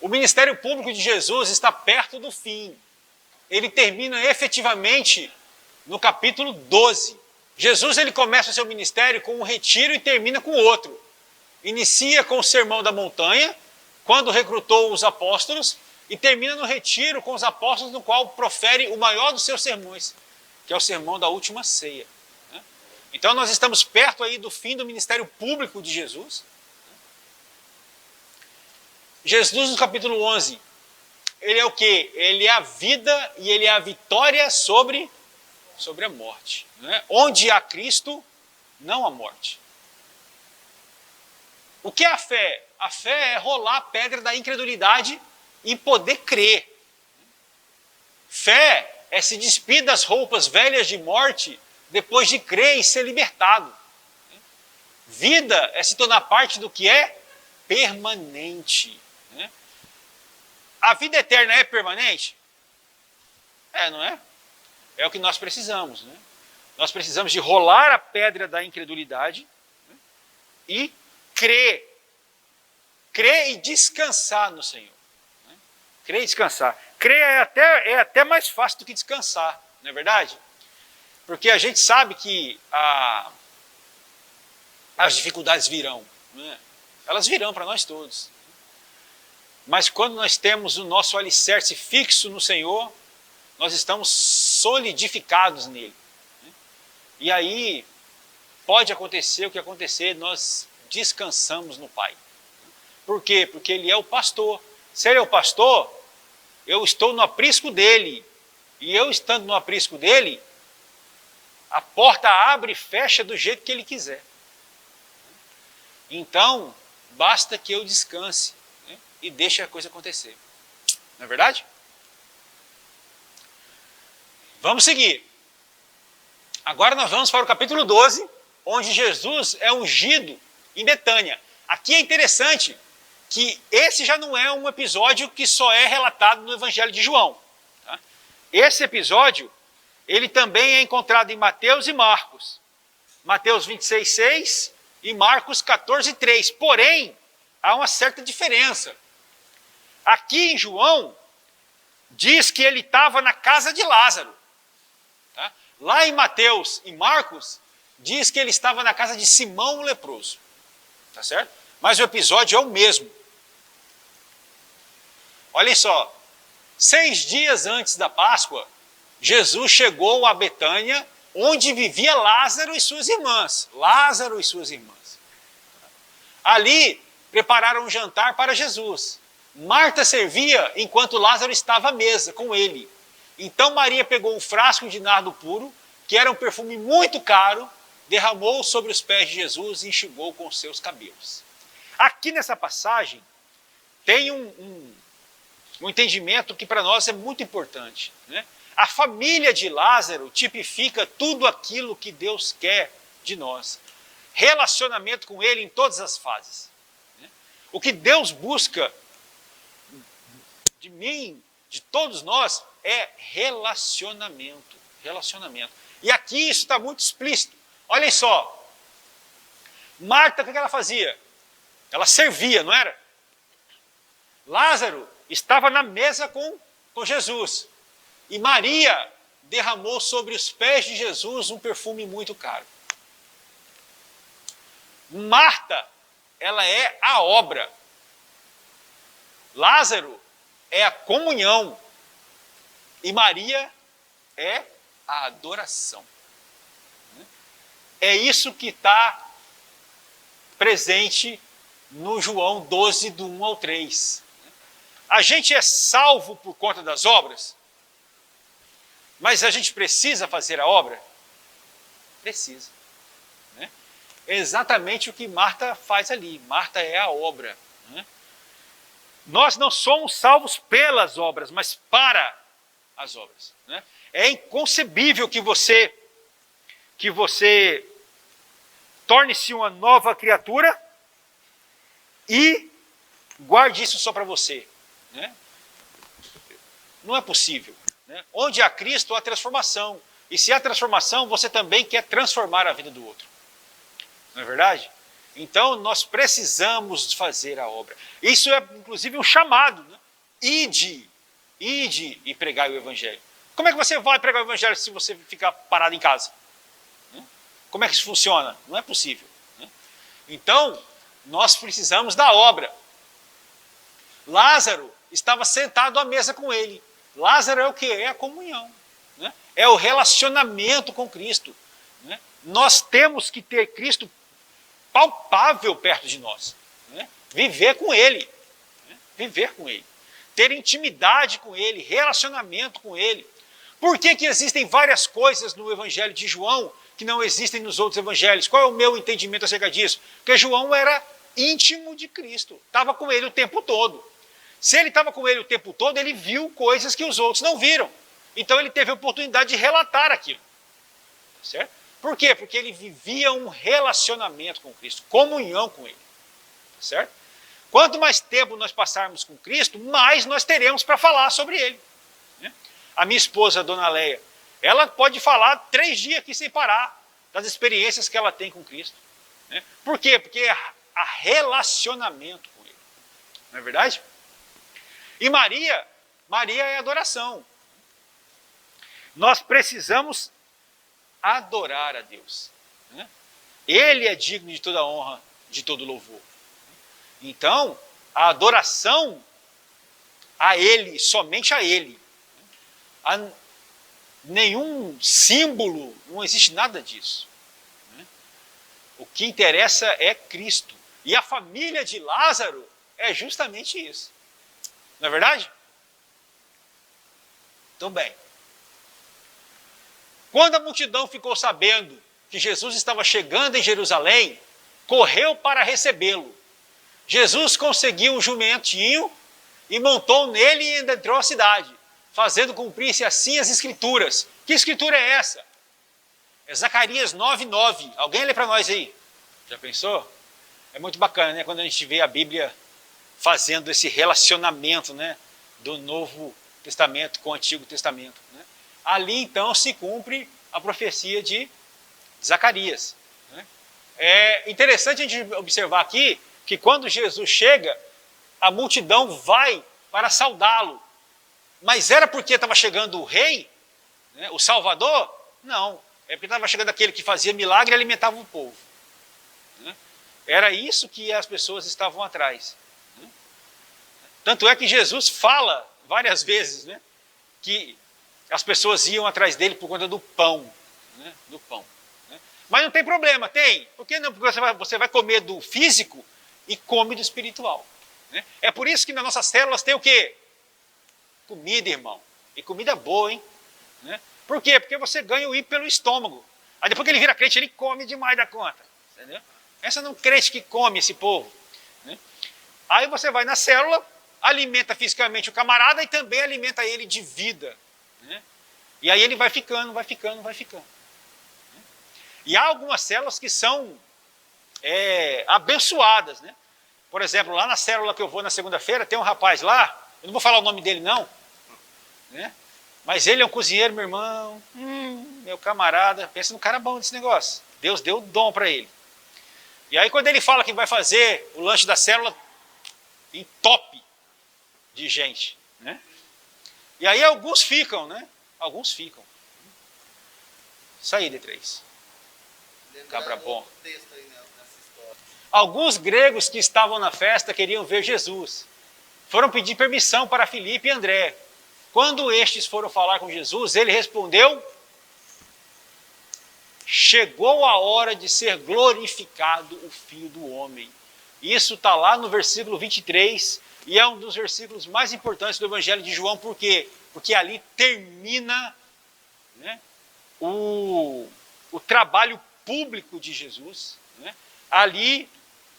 O ministério público de Jesus está perto do fim. Ele termina efetivamente no capítulo 12. Jesus ele começa o seu ministério com um retiro e termina com outro. Inicia com o Sermão da Montanha, quando recrutou os apóstolos, e termina no retiro com os apóstolos, no qual profere o maior dos seus sermões, que é o sermão da última ceia. Então nós estamos perto aí do fim do ministério público de Jesus. Jesus no capítulo 11, ele é o quê? Ele é a vida e ele é a vitória sobre a morte, né? Onde há Cristo, não há morte. O que é a fé? A fé é rolar a pedra da incredulidade e poder crer. Fé é se despir das roupas velhas de morte depois de crer e ser libertado. Vida é se tornar parte do que é permanente, né? A vida eterna é permanente? Não é? É o que nós precisamos, né? Nós precisamos de rolar a pedra da incredulidade, né, e crer e descansar no Senhor, né? Crer e descansar. Crer é até mais fácil do que descansar, não é verdade? Porque a gente sabe que as dificuldades virão, né? Elas virão para nós todos. Mas quando nós temos o nosso alicerce fixo no Senhor, nós estamos solidificados nele, né? E aí pode acontecer o que acontecer, nós descansamos no Pai. Por quê? Porque Ele é o pastor. Se Ele é o pastor, eu estou no aprisco dEle. E eu estando no aprisco dEle, a porta abre e fecha do jeito que Ele quiser. Então, basta que eu descanse, né, e deixe a coisa acontecer. Não é verdade? Vamos seguir. Agora nós vamos para o capítulo 12, onde Jesus é ungido em Betânia. Aqui é interessante que esse já não é um episódio que só é relatado no Evangelho de João, tá? Esse episódio, ele também é encontrado em Mateus e Marcos. Mateus 26:6 e Marcos 14:3. Porém, há uma certa diferença. Aqui em João, diz que ele estava na casa de Lázaro. Tá? Lá em Mateus e Marcos, diz que ele estava na casa de Simão o leproso. Tá certo? Mas o episódio é o mesmo. Olhem só, 6 dias antes da Páscoa, Jesus chegou a Betânia, onde vivia Lázaro e suas irmãs. Lázaro e suas irmãs. Ali, prepararam um jantar para Jesus. Marta servia enquanto Lázaro estava à mesa com ele. Então Maria pegou um frasco de nardo puro, que era um perfume muito caro, derramou sobre os pés de Jesus e enxugou com os seus cabelos. Aqui nessa passagem, tem um entendimento que para nós é muito importante. Né? A família de Lázaro tipifica tudo aquilo que Deus quer de nós. Relacionamento com Ele em todas as fases. Né? O que Deus busca de mim, de todos nós, é relacionamento. Relacionamento. E aqui isso está muito explícito. Olhem só. Marta, o que ela fazia? Ela servia, não era? Lázaro estava na mesa com Jesus. E Maria derramou sobre os pés de Jesus um perfume muito caro. Marta, ela é a obra. Lázaro é a comunhão. E Maria é a adoração. É isso que está presente no João 12, do 1 ao 3. A gente é salvo por conta das obras? Mas a gente precisa fazer a obra? Precisa. Né? É exatamente o que Marta faz ali. Marta é a obra. Né? Nós não somos salvos pelas obras, mas para as obras. Né? É inconcebível que você torne-se uma nova criatura e guarde isso só para você. Né? Não é possível. Né? Onde há Cristo, há transformação. E se há transformação, você também quer transformar a vida do outro. Não é verdade? Então, nós precisamos fazer a obra. Isso é, inclusive, um chamado. Né? Ide e pregai o Evangelho. Como é que você vai pregar o Evangelho se você ficar parado em casa? Como é que isso funciona? Não é possível. Né? Então, nós precisamos da obra. Lázaro estava sentado à mesa com ele. Lázaro é o quê? É a comunhão. Né? É o relacionamento com Cristo. Né? Nós temos que ter Cristo palpável perto de nós. Né? Viver com Ele. Né? Viver com Ele. Ter intimidade com Ele, relacionamento com Ele. Por que existem várias coisas no Evangelho de João que não existem nos outros evangelhos? Qual é o meu entendimento acerca disso? Porque João era íntimo de Cristo, estava com ele o tempo todo. Se ele estava com ele o tempo todo, ele viu coisas que os outros não viram. Então ele teve a oportunidade de relatar aquilo. Certo? Por quê? Porque ele vivia um relacionamento com Cristo, comunhão com Ele. Certo? Quanto mais tempo nós passarmos com Cristo, mais nós teremos para falar sobre Ele. A minha esposa, a dona Leia, ela pode falar 3 dias aqui sem parar das experiências que ela tem com Cristo. Por quê? Porque há relacionamento com Ele. Não é verdade? E Maria é adoração. Nós precisamos adorar a Deus. Ele é digno de toda honra, de todo louvor. Então, a adoração a Ele, somente a Ele. A nenhum símbolo, não existe nada disso. O que interessa é Cristo. E a família de Lázaro é justamente isso. Não é verdade? Então, bem. Quando a multidão ficou sabendo que Jesus estava chegando em Jerusalém, correu para recebê-lo. Jesus conseguiu um jumentinho e montou nele e entrou à cidade, fazendo cumprir-se assim as escrituras. Que escritura é essa? É Zacarias 9:9. Alguém lê para nós aí? Já pensou? É muito bacana, né? Quando a gente vê a Bíblia fazendo esse relacionamento, né, do Novo Testamento com o Antigo Testamento. Né? Ali, então, se cumpre a profecia de Zacarias. Né? É interessante a gente observar aqui que quando Jesus chega, a multidão vai para saudá-lo. Mas era porque estava chegando o rei, né, o Salvador? Não, é porque estava chegando aquele que fazia milagre e alimentava o povo. Né? Era isso que as pessoas estavam atrás. Né? Tanto é que Jesus fala várias vezes, né, que as pessoas iam atrás dele por conta do pão. Né, do pão. Né? Mas não tem problema, tem. Por que não? Porque você vai comer do físico e come do espiritual. Né? É por isso que nas nossas células tem o quê? Comida, irmão. E comida boa, hein? Né? Por quê? Porque você ganha o I pelo estômago. Aí depois que ele vira crente, ele come demais da conta. Entendeu? Essa não é um crente que come esse povo. Né? Aí você vai na célula, alimenta fisicamente o camarada e também alimenta ele de vida. Né? E aí ele vai ficando, vai ficando, vai ficando. E há algumas células que são abençoadas. Né? Por exemplo, lá na célula que eu vou na segunda-feira, tem um rapaz lá, eu não vou falar o nome dele não, né? Mas ele é um cozinheiro, meu irmão, meu camarada, pensa no cara bom desse negócio. Deus deu o dom para ele. E aí quando ele fala que vai fazer o lanche da célula, tem top de gente. Né? E aí alguns ficam, né? Alguns ficam. Isso aí, D3. Cabra bom. Alguns gregos que estavam na festa queriam ver Jesus. Foram pedir permissão para Filipe e André. Quando estes foram falar com Jesus, ele respondeu: chegou a hora de ser glorificado o Filho do Homem. Isso está lá no versículo 23, e é um dos versículos mais importantes do Evangelho de João. Por quê? Porque ali termina, né, o trabalho público de Jesus. Né? Ali,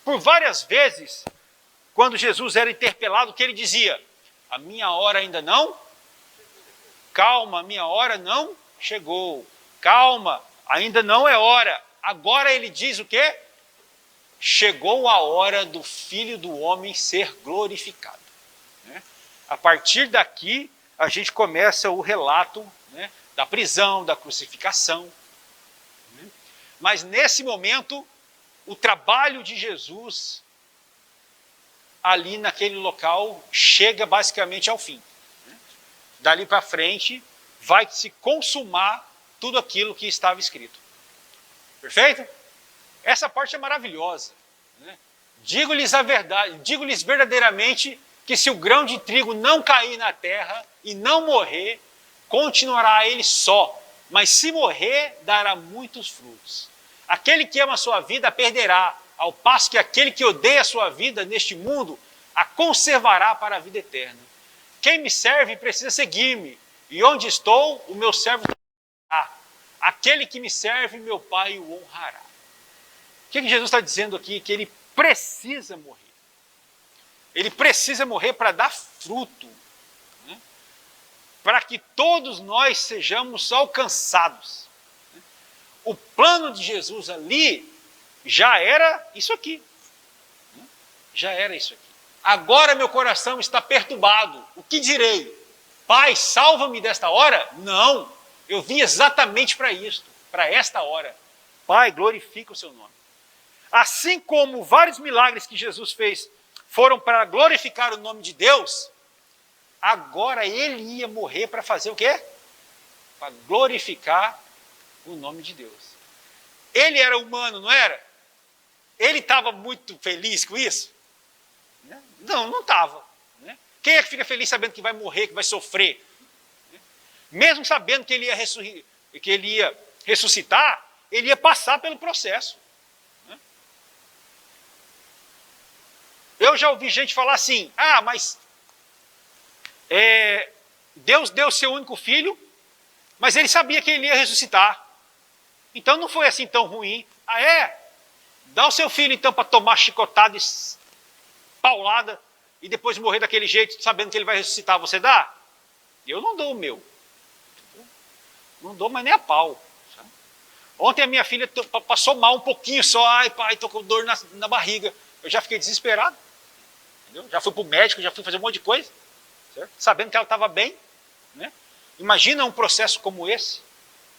por várias vezes, quando Jesus era interpelado, o que ele dizia? A minha hora ainda não? Calma, a minha hora não chegou. Calma, ainda não é hora. Agora ele diz o quê? Chegou a hora do Filho do Homem ser glorificado. Né? A partir daqui, a gente começa o relato, né, da prisão, da crucificação. Né? Mas nesse momento, o trabalho de Jesus ali naquele local chega basicamente ao fim. Né? Dali para frente vai se consumar tudo aquilo que estava escrito. Perfeito? Essa parte é maravilhosa. Né? Digo-lhes a verdade, digo-lhes verdadeiramente que se o grão de trigo não cair na terra e não morrer, continuará ele só, mas se morrer, dará muitos frutos. Aquele que ama a sua vida a perderá, ao passo que aquele que odeia a sua vida neste mundo a conservará para a vida eterna. Quem me serve precisa seguir-me, e onde estou, o meu servo estará. Aquele que me serve, meu Pai o honrará. O que Jesus está dizendo aqui? Que ele precisa morrer. Ele precisa morrer para dar fruto, né? Para que todos nós sejamos alcançados. O plano de Jesus ali já era isso aqui. Já era isso aqui. Agora meu coração está perturbado. O que direi? Pai, salva-me desta hora? Não. Eu vim exatamente para isto, para esta hora. Pai, glorifica o seu nome. Assim como vários milagres que Jesus fez foram para glorificar o nome de Deus, agora ele ia morrer para fazer o quê? Para glorificar o nome de Deus. Ele era humano, não era? Ele estava muito feliz com isso? Não, não estava. Né? Quem é que fica feliz sabendo que vai morrer, que vai sofrer? Mesmo sabendo que ele ia ressuscitar, ele ia passar pelo processo. Né? Eu já ouvi gente falar assim, mas Deus deu seu único filho, mas ele sabia que ele ia ressuscitar. Então não foi assim tão ruim. Dá o seu filho então para tomar chicotada e paulada e depois morrer daquele jeito, sabendo que ele vai ressuscitar, você dá? Eu não dou o meu. Não dou mais nem a pau. Sabe? Ontem a minha filha passou mal um pouquinho só. Ai, pai, estou com dor na barriga. Eu já fiquei desesperado. Entendeu? Já fui para o médico, já fui fazer um monte de coisa. Certo? Sabendo que ela estava bem. Né? Imagina um processo como esse.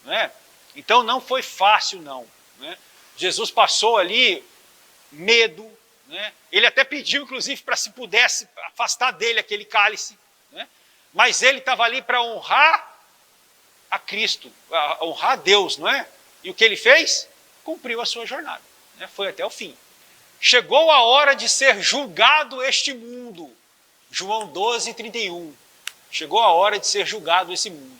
Né? Então não foi fácil, não. Né? Jesus passou ali medo. Né? Ele até pediu, inclusive, para se pudesse afastar dele aquele cálice. Né? Mas ele estava ali para honrar a Cristo, honrar a Deus, não é? E o que ele fez? Cumpriu a sua jornada, né? Foi até o fim. Chegou a hora de ser julgado este mundo. João 12, 31. Chegou a hora de ser julgado esse mundo.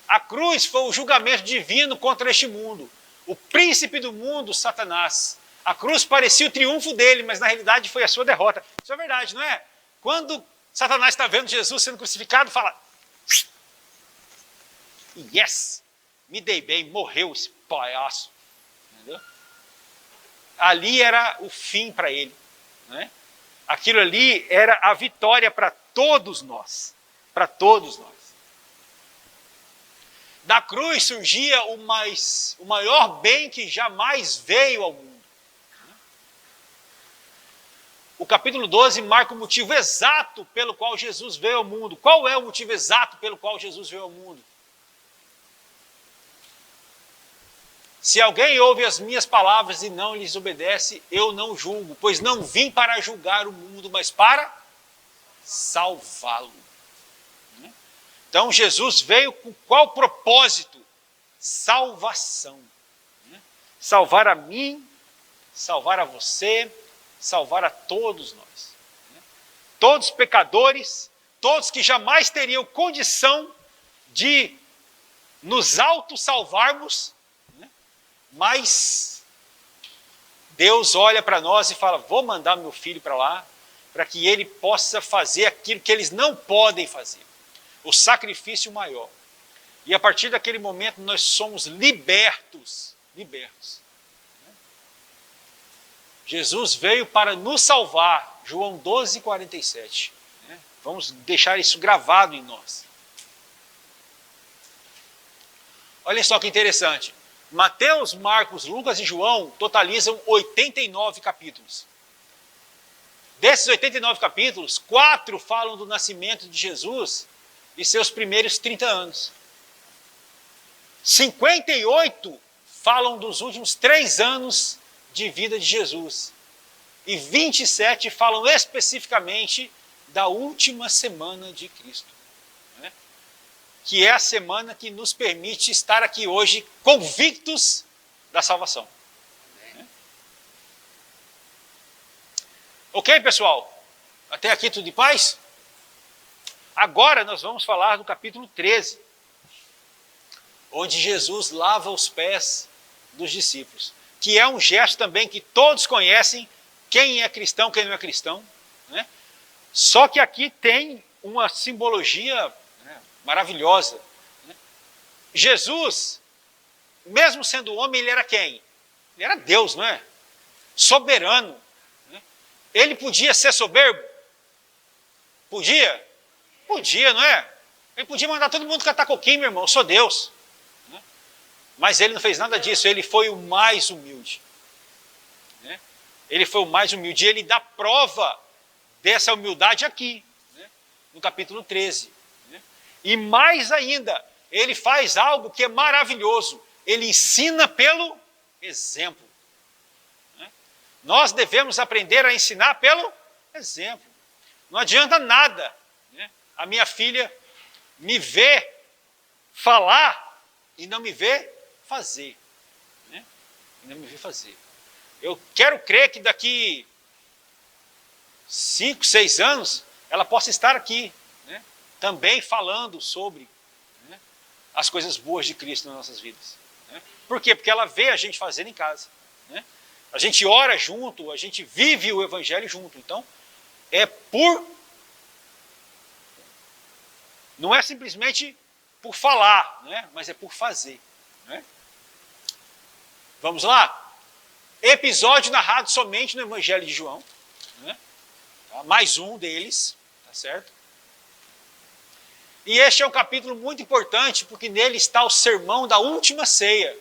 A cruz foi o julgamento divino contra este mundo. O príncipe do mundo, Satanás. A cruz parecia o triunfo dele, mas na realidade foi a sua derrota. Isso é verdade, não é? Quando Satanás está vendo Jesus sendo crucificado, fala: yes, me dei bem, morreu esse palhaço. Entendeu? Ali era o fim para ele, né? Aquilo ali era a vitória para todos nós, para todos nós. Da cruz surgia o maior bem que jamais veio ao mundo. O capítulo 12 marca o motivo exato pelo qual Jesus veio ao mundo. Qual é o motivo exato pelo qual Jesus veio ao mundo? Se alguém ouve as minhas palavras e não lhes obedece, eu não julgo, pois não vim para julgar o mundo, mas para salvá-lo. Então Jesus veio com qual propósito? Salvação. Salvar a mim, salvar a você, salvar a todos nós. Todos pecadores, todos que jamais teriam condição de nos auto-salvarmos, mas Deus olha para nós e fala: vou mandar meu filho para lá, para que ele possa fazer aquilo que eles não podem fazer. O sacrifício maior. E a partir daquele momento nós somos libertos. Jesus veio para nos salvar. João 12, 47. Vamos deixar isso gravado em nós. Olha só que interessante. Mateus, Marcos, Lucas e João totalizam 89 capítulos. Desses 89 capítulos, 4 falam do nascimento de Jesus e seus primeiros 30 anos. 58 falam dos últimos 3 anos de vida de Jesus. E 27 falam especificamente da última semana de Cristo, né? Que é a semana que nos permite estar aqui hoje convictos da salvação. Né? Ok, pessoal? Até aqui tudo de paz? Agora nós vamos falar do capítulo 13, onde Jesus lava os pés dos discípulos, que é um gesto também que todos conhecem, quem é cristão, quem não é cristão, né? Só que aqui tem uma simbologia, né, maravilhosa. Né? Jesus, mesmo sendo homem, ele era quem? Ele era Deus, não é? Soberano. Né? Ele podia ser soberbo? Podia? Podia, não é? Ele podia mandar todo mundo catar coquinho, meu irmão, eu sou Deus. Né? Mas ele não fez nada disso, ele foi o mais humilde. Né? Ele foi o mais humilde, e ele dá prova dessa humildade aqui, né? No capítulo 13. Né? E mais ainda, ele faz algo que é maravilhoso, ele ensina pelo exemplo. Né? Nós devemos aprender a ensinar pelo exemplo. Não adianta nada, né, a minha filha me ver falar e não me ver fazer. Né? E não me ver fazer. Eu quero crer que daqui 5, 6 anos, ela possa estar aqui, né, também falando sobre, né, as coisas boas de Cristo nas nossas vidas. Né? Por quê? Porque ela vê a gente fazendo em casa. Né? A gente ora junto, a gente vive o Evangelho junto. Então, não é simplesmente por falar, né, mas é por fazer. Né? Vamos lá? Episódio narrado somente no Evangelho de João. Né? Mais um deles, tá certo? E este é um capítulo muito importante, porque nele está o sermão da última ceia.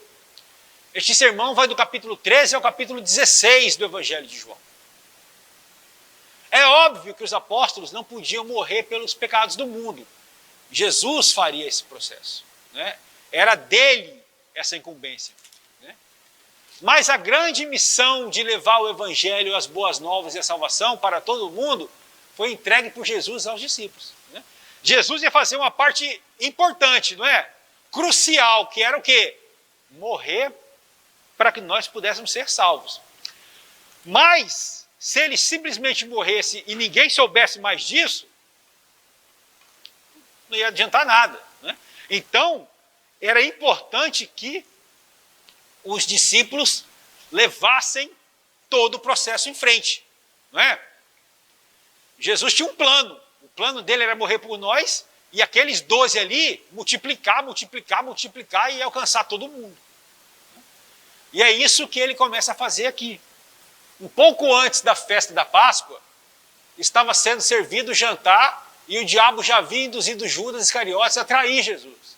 Este sermão vai do capítulo 13 ao capítulo 16 do Evangelho de João. É óbvio que os apóstolos não podiam morrer pelos pecados do mundo. Jesus faria esse processo. Né? Era dele essa incumbência. Né? Mas a grande missão de levar o Evangelho, as boas novas e a salvação para todo mundo foi entregue por Jesus aos discípulos. Né? Jesus ia fazer uma parte importante, não é? Crucial, que era o quê? Morrer para que nós pudéssemos ser salvos. Mas, se ele simplesmente morresse e ninguém soubesse mais disso, não ia adiantar nada, né? Então, era importante que os discípulos levassem todo o processo em frente, não é? Jesus tinha um plano. O plano dele era morrer por nós e aqueles 12 ali multiplicar e alcançar todo mundo. E é isso que ele começa a fazer aqui. Um pouco antes da festa da Páscoa, estava sendo servido o jantar e o diabo já havia induzido Judas Iscariotes a trair Jesus.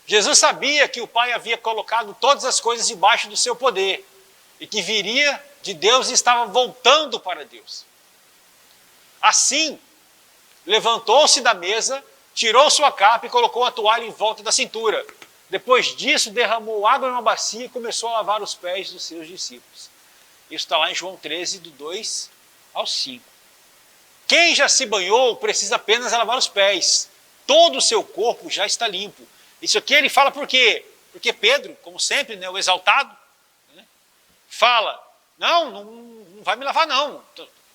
Jesus sabia que o Pai havia colocado todas as coisas debaixo do seu poder e que viria de Deus e estava voltando para Deus. Assim, levantou-se da mesa, tirou sua capa e colocou a toalha em volta da cintura. Depois disso, derramou água em uma bacia e começou a lavar os pés dos seus discípulos. Isso está lá em João 13, do 2 ao 5. Quem já se banhou precisa apenas lavar os pés. Todo o seu corpo já está limpo. Isso aqui ele fala por quê? Porque Pedro, como sempre, né, o exaltado, né, fala, não vai me lavar não.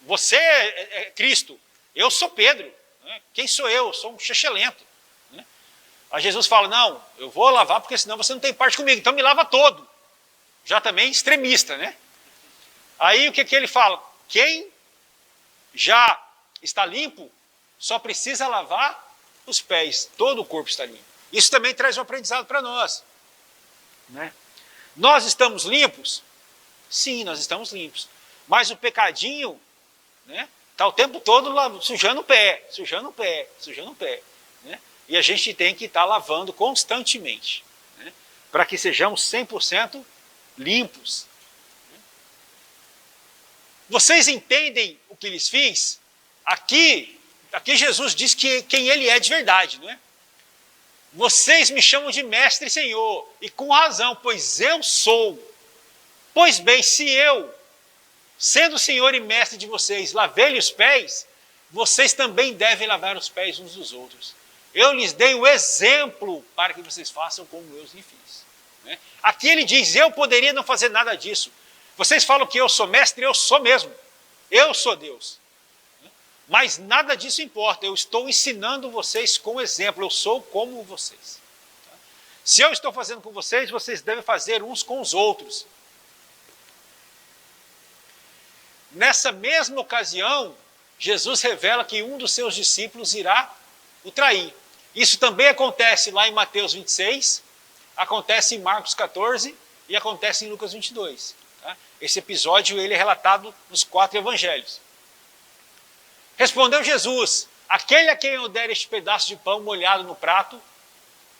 Você é Cristo, eu sou Pedro. Né? Quem sou eu? Eu sou um chechelento. Né? Aí Jesus fala, não, eu vou lavar porque senão você não tem parte comigo, então me lava todo. Já também extremista, né? Aí o que ele fala? Quem já está limpo só precisa lavar os pés, todo o corpo está limpo. Isso também traz um aprendizado para nós. Né? Nós estamos limpos? Sim, nós estamos limpos. Mas o pecadinho, né, está o tempo todo sujando o pé. Né? E a gente tem que estar lavando constantemente, né, para que sejamos 100% limpos. Vocês entendem o que lhes fiz? Aqui Jesus diz que quem ele é de verdade, não é? Vocês me chamam de mestre e senhor, e com razão, pois eu sou. Pois bem, se eu, sendo senhor e mestre de vocês, lavei-lhe os pés, vocês também devem lavar os pés uns dos outros. Eu lhes dei o exemplo para que vocês façam como eu lhes fiz. Né? Aqui ele diz, eu poderia não fazer nada disso. Vocês falam que eu sou mestre, eu sou mesmo. Eu sou Deus. Mas nada disso importa, eu estou ensinando vocês com exemplo, eu sou como vocês. Se eu estou fazendo com vocês, vocês devem fazer uns com os outros. Nessa mesma ocasião, Jesus revela que um dos seus discípulos irá o trair. Isso também acontece lá em Mateus 26, acontece em Marcos 14 e acontece em Lucas 22. Tá? Esse episódio ele é relatado nos 4 evangelhos. Respondeu Jesus, aquele a quem eu der este pedaço de pão molhado no prato,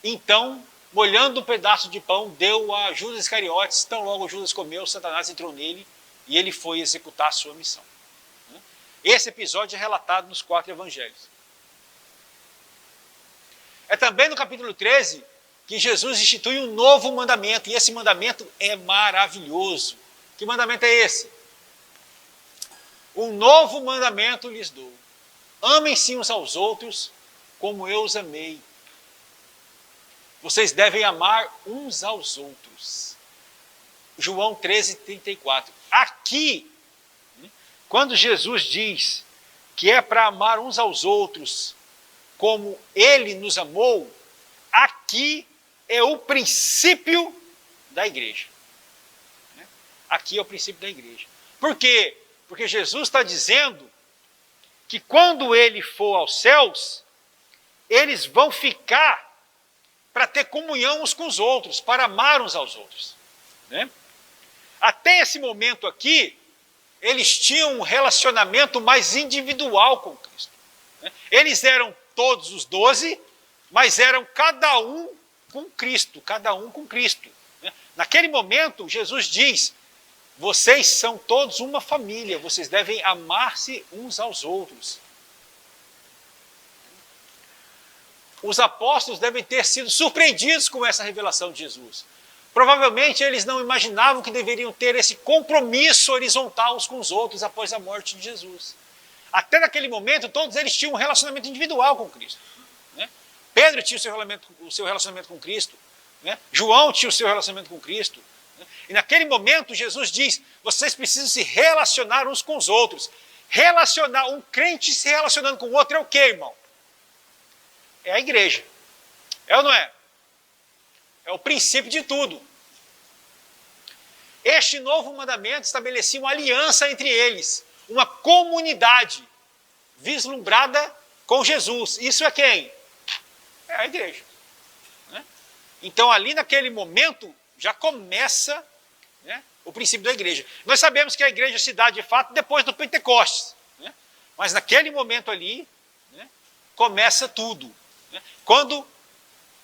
então, molhando o pedaço de pão, deu a Judas Iscariotes, tão logo Judas comeu, Satanás entrou nele e ele foi executar a sua missão. Esse episódio é relatado nos 4 evangelhos. É também no capítulo 13 que Jesus institui um novo mandamento, e esse mandamento é maravilhoso. Que mandamento é esse? Um novo mandamento lhes dou. Amem-se uns aos outros como eu os amei. Vocês devem amar uns aos outros. João 13, 34. Aqui, quando Jesus diz que é para amar uns aos outros como ele nos amou, aqui é o princípio da igreja. Aqui é o princípio da igreja. Por quê? Porque Jesus está dizendo que quando ele for aos céus, eles vão ficar para ter comunhão uns com os outros, para amar uns aos outros. Né? Até esse momento aqui, eles tinham um relacionamento mais individual com Cristo. Né? Eles eram todos os 12, mas eram cada um com Cristo, Né? Naquele momento, Jesus diz, vocês são todos uma família, vocês devem amar-se uns aos outros. Os apóstolos devem ter sido surpreendidos com essa revelação de Jesus. Provavelmente eles não imaginavam que deveriam ter esse compromisso horizontal uns com os outros após a morte de Jesus. Até naquele momento, todos eles tinham um relacionamento individual com Cristo. Pedro tinha o seu relacionamento com Cristo. Né? João tinha o seu relacionamento com Cristo. Né? E naquele momento Jesus diz, vocês precisam se relacionar uns com os outros. Relacionar, um crente se relacionando com o outro é o quê, irmão? É a igreja. É ou não é? É o princípio de tudo. Este novo mandamento estabelecia uma aliança entre eles, uma comunidade vislumbrada com Jesus. Isso é quem? É a igreja. Né? Então ali naquele momento já começa, né, o princípio da igreja. Nós sabemos que a igreja se dá de fato depois do Pentecostes. Né? Mas naquele momento ali, né, começa tudo. Né? Quando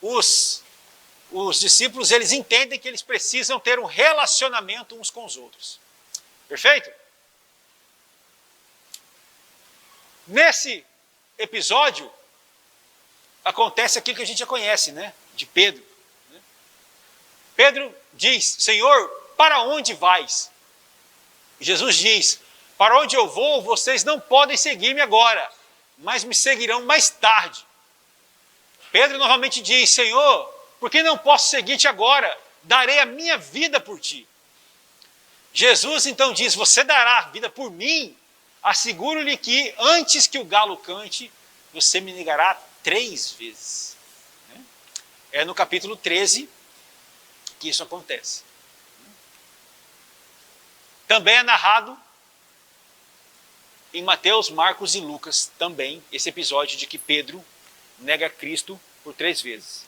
os discípulos eles entendem que eles precisam ter um relacionamento uns com os outros. Perfeito? Nesse episódio, acontece aquilo que a gente já conhece, né? De Pedro. Né? Pedro diz, Senhor, para onde vais? Jesus diz, para onde eu vou, vocês não podem seguir-me agora, mas me seguirão mais tarde. Pedro novamente diz, Senhor, por que não posso seguir-te agora? Darei a minha vida por ti. Jesus então diz, você dará a vida por mim? Asseguro-lhe que antes que o galo cante, você me negará 3 vezes. É no capítulo 13 que isso acontece. Também é narrado em Mateus, Marcos e Lucas, também, esse episódio de que Pedro nega Cristo por 3 vezes.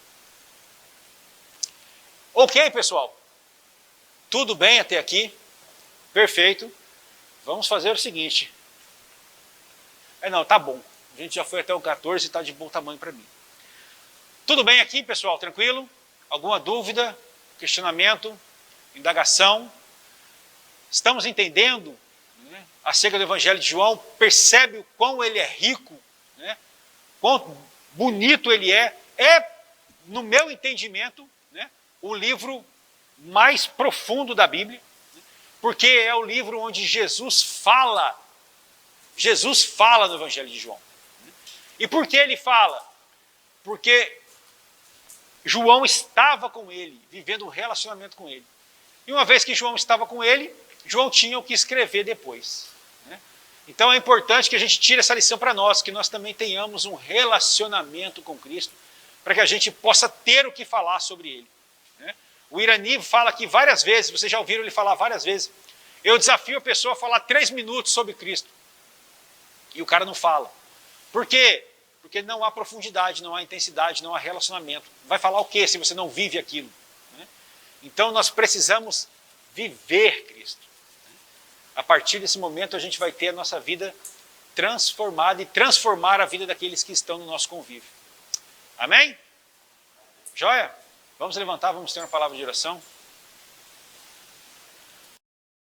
Ok, pessoal? Tudo bem até aqui? Perfeito. Vamos fazer o seguinte. Não, tá bom. A gente já foi até o 14 e está de bom tamanho para mim. Tudo bem aqui, pessoal? Tranquilo? Alguma dúvida? Questionamento? Indagação? Estamos entendendo, né, acerca do Evangelho de João? Percebe o quão ele é rico? Né? Quão bonito ele é? É, no meu entendimento, né, o livro mais profundo da Bíblia, porque é o livro onde Jesus fala no Evangelho de João. E por que ele fala? Porque João estava com ele, vivendo um relacionamento com ele. E uma vez que João estava com ele, João tinha o que escrever depois. Então é importante que a gente tire essa lição para nós, que nós também tenhamos um relacionamento com Cristo, para que a gente possa ter o que falar sobre ele. O Irani fala aqui várias vezes, vocês já ouviram ele falar várias vezes, eu desafio a pessoa a falar 3 minutos sobre Cristo. E o cara não fala. Por quê? Porque não há profundidade, não há intensidade, não há relacionamento. Vai falar o quê se você não vive aquilo? Então nós precisamos viver Cristo. A partir desse momento a gente vai ter a nossa vida transformada e transformar a vida daqueles que estão no nosso convívio. Amém? Joia? Vamos levantar, vamos ter uma palavra de oração.